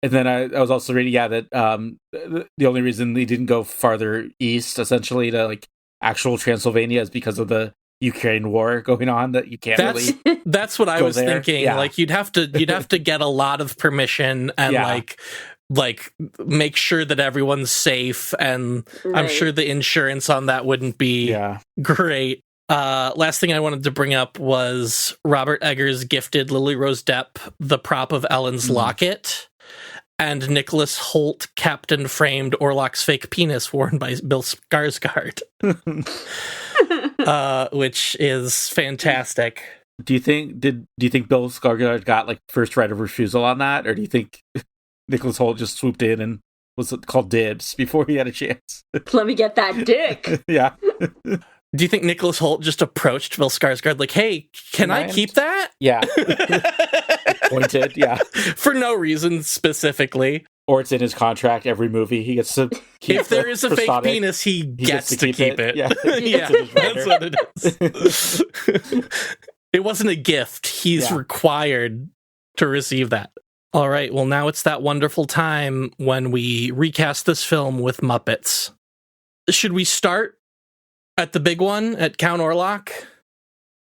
And then I was also reading, that the only reason they didn't go farther east, essentially, to like actual Transylvania is because of the Ukraine war going on, that you can't really. That's what I was thinking. Yeah. Like you'd have to get a lot of permission and like make sure that everyone's safe, and Right. I'm sure the insurance on that wouldn't be great. Last thing I wanted to bring up was Robert Eggers gifted Lily Rose Depp the prop of Ellen's locket, and Nicholas Hoult Captain framed Orlok's fake penis worn by Bill Skarsgård, which is fantastic. Do you think Bill Skarsgård got like first right of refusal on that, or do you think Nicholas Hoult just swooped in and was called dibs before he had a chance? Let me get that dick. Yeah. Do you think Nicholas Hoult just approached Bill Skarsgård like, "Hey, can I keep that?" Yeah. Pointed, yeah. For no reason specifically. Or it's in his contract, every movie he gets to keep. If there is a fake penis, he gets to keep it. Yeah, yeah, that's what it is. It wasn't a gift. He's required to receive that. All right, well, now it's that wonderful time when we recast this film with Muppets. Should we start at the big one, at Count Orlok?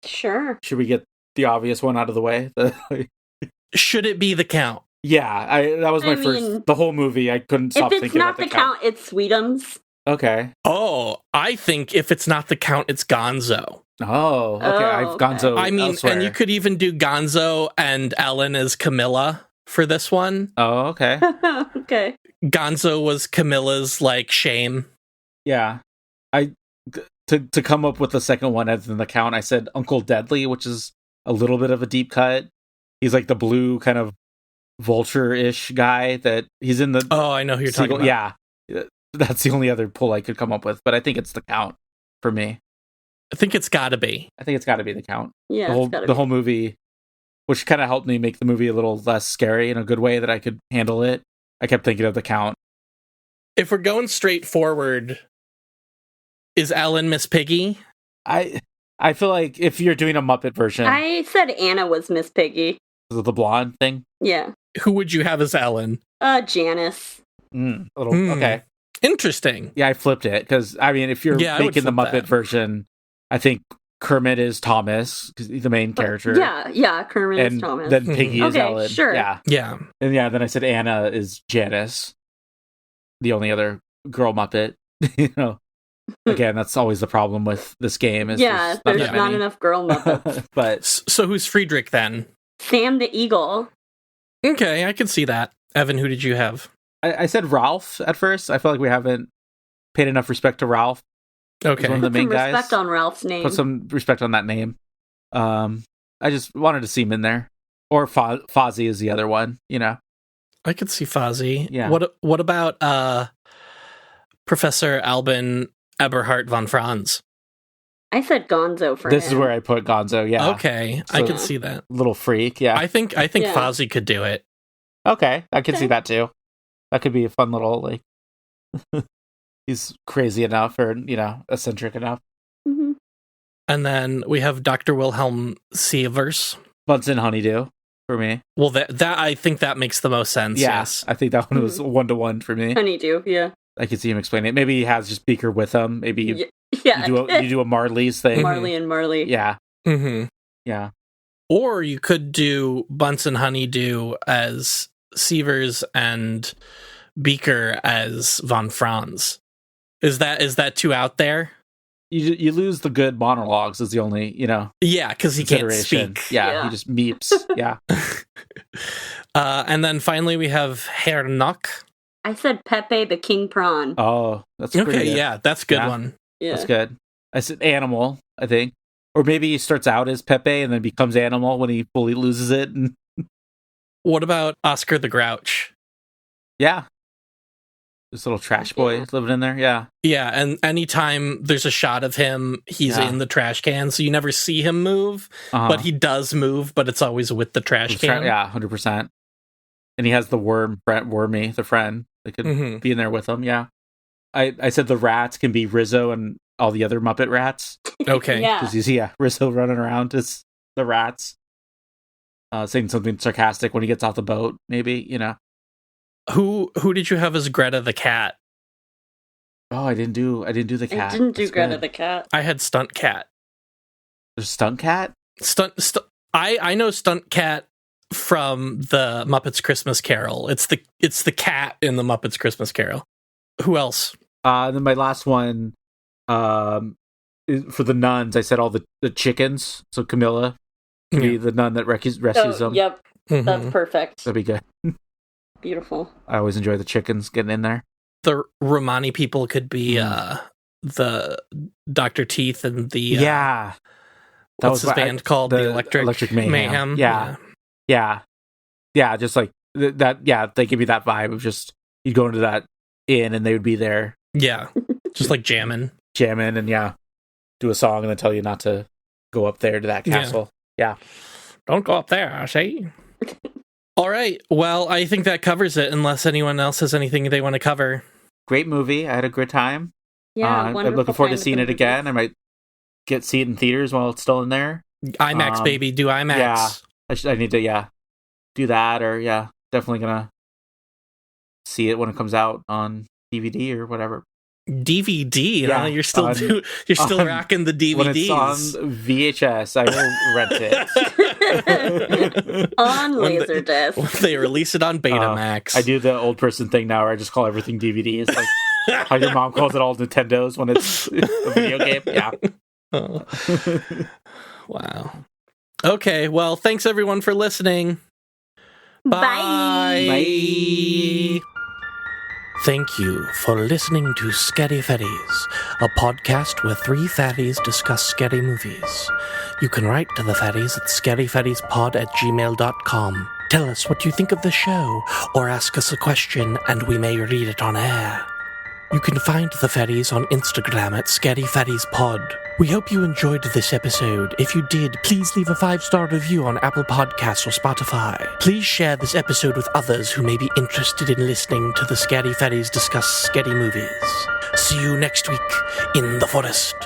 Sure. Should we get the obvious one out of the way? Should it be the Count? Yeah, that was my first. The whole movie, I couldn't stop thinking about the Count. If it's not the Count, it's Sweetums. Okay. Oh, I think if it's not the Count, it's Gonzo. Oh, okay. I've Gonzo. I mean, elsewhere. and you could even do Gonzo and Ellen as Camilla for this one. Oh, okay. Okay. Gonzo was Camilla's like shame. Yeah, to come up with the second one other than the Count, I said Uncle Deadly, which is a little bit of a deep cut. He's like the blue kind of vulture-ish guy that he's in the. Oh, I know who you're talking about. Yeah, that's the only other pull I could come up with, but I think it's the Count for me. I think it's got to be. I think it's got to be the Count. Yeah, the whole movie, which kind of helped me make the movie a little less scary in a good way that I could handle it. I kept thinking of the Count. If we're going straight forward, is Ellen Miss Piggy? I feel like if you're doing a Muppet version, I said Anna was Miss Piggy. The blonde thing. Yeah. Who would you have as Ellen? Janice. Okay. Interesting. Yeah, I flipped it because I mean, if you're making the Muppet version, I think Kermit is Thomas because he's the main character. Yeah, Kermit is Thomas. Then Piggy is Ellen. Sure. Yeah, and then I said Anna is Janice, the only other girl Muppet. You know, again, that's always the problem with this game. Is there's not enough girl Muppets. But so who's Friedrich then? Sam the Eagle. Okay, I can see that. Evan, who did you have? I said Ralph at first. I feel like we haven't paid enough respect to Ralph. Okay, one of the main guys. Respect on Ralph's name. Put some respect on that name. I just wanted to see him in there. Or Fozzie is the other one. You know, I could see Fozzie. Yeah. What about Professor Albin Eberhard von Franz? I said Gonzo for This him. is where I put Gonzo. Yeah. Okay, So, I can see that. Little freak. Yeah. I think Fozzie could do it. Okay, I can see that too. That could be a fun little like. He's crazy enough, or eccentric enough. Mm-hmm. And then we have Dr. Wilhelm Sievers. Bunsen Honeydew for me. Well, that I think that makes the most sense. Yeah, Yes, I think that one was 1-to-1 for me. Honeydew, yeah. I could see him explaining it. Maybe he has just Beaker with him. Maybe you do a Marley's thing. Marley and Marley. Yeah. Mm-hmm. Yeah. Or you could do Bunsen Honeydew as Sievers and Beaker as von Franz. Is that too out there? You lose the good monologues is the only, Yeah, because he can't speak. Yeah, he just meeps. Yeah. And then finally we have Herr Nock. I said Pepe the King Prawn. Oh, that's pretty Okay, good. yeah, that's a good one. Yeah. That's good. I said Animal, I think. Or maybe he starts out as Pepe and then becomes Animal when he fully loses it. What about Oscar the Grouch? Yeah. This little trash boy living in there. Yeah. Yeah, and anytime there's a shot of him, he's in the trash can, so you never see him move, but he does move, but it's always with the trash can. Yeah, 100%. And he has the Wormy, the friend, that could be in there with him. Yeah. I said the rats can be Rizzo and all the other Muppet rats. Okay. Yeah. Because Rizzo running around as the rats. Saying something sarcastic when he gets off the boat, maybe, you know. Who did you have as Greta the cat? Oh, I didn't do the cat. I didn't do That's Greta good. the cat. I had Stunt Cat. There's Stunt Cat? I know Stunt Cat from the Muppets Christmas Carol. It's the cat in the Muppets Christmas Carol. Who else? Then my last one, for the nuns, I said all the chickens. So Camilla would be the nun that rescues them. Yep, that's perfect. That'd be good. Beautiful. I always enjoy the chickens getting in there. The Romani people could be the Dr. Teeth and the that what's his band called? The Electric Mayhem. Yeah. Just like that. Yeah, they give you that vibe of just you'd go into that inn and they would be there. Yeah, just like jamming, and do a song and then tell you not to go up there to that castle. Yeah. Don't go up there, I say. All right. Well, I think that covers it, unless anyone else has anything they want to cover. Great movie. I had a good time. Yeah, I'm looking forward to seeing it again. I might see it in theaters while it's still in there. IMAX, baby. Do IMAX. Yeah. I need to, do that, or, definitely gonna see it when it comes out on DVD or whatever. DVD? Huh? You're still rocking the DVDs. When it's on VHS, I will rent it. On Laserdisc. When they release it on Betamax. I do the old person thing now where I just call everything DVD. It's like how your mom calls it all Nintendos when it's a video game. Yeah. Oh. Wow. Okay, well, thanks everyone for listening. Bye. Bye. Thank you for listening to Scary Fairies, a podcast where three fairies discuss scary movies. You can write to the fairies at scaryfairiespod@gmail.com. Tell us what you think of the show, or ask us a question and we may read it on air. You can find the fairies on Instagram at scaryfairiespod. We hope you enjoyed this episode. If you did, please leave a 5-star review on Apple Podcasts or Spotify. Please share this episode with others who may be interested in listening to the Scary Fairies discuss scary movies. See you next week in the forest.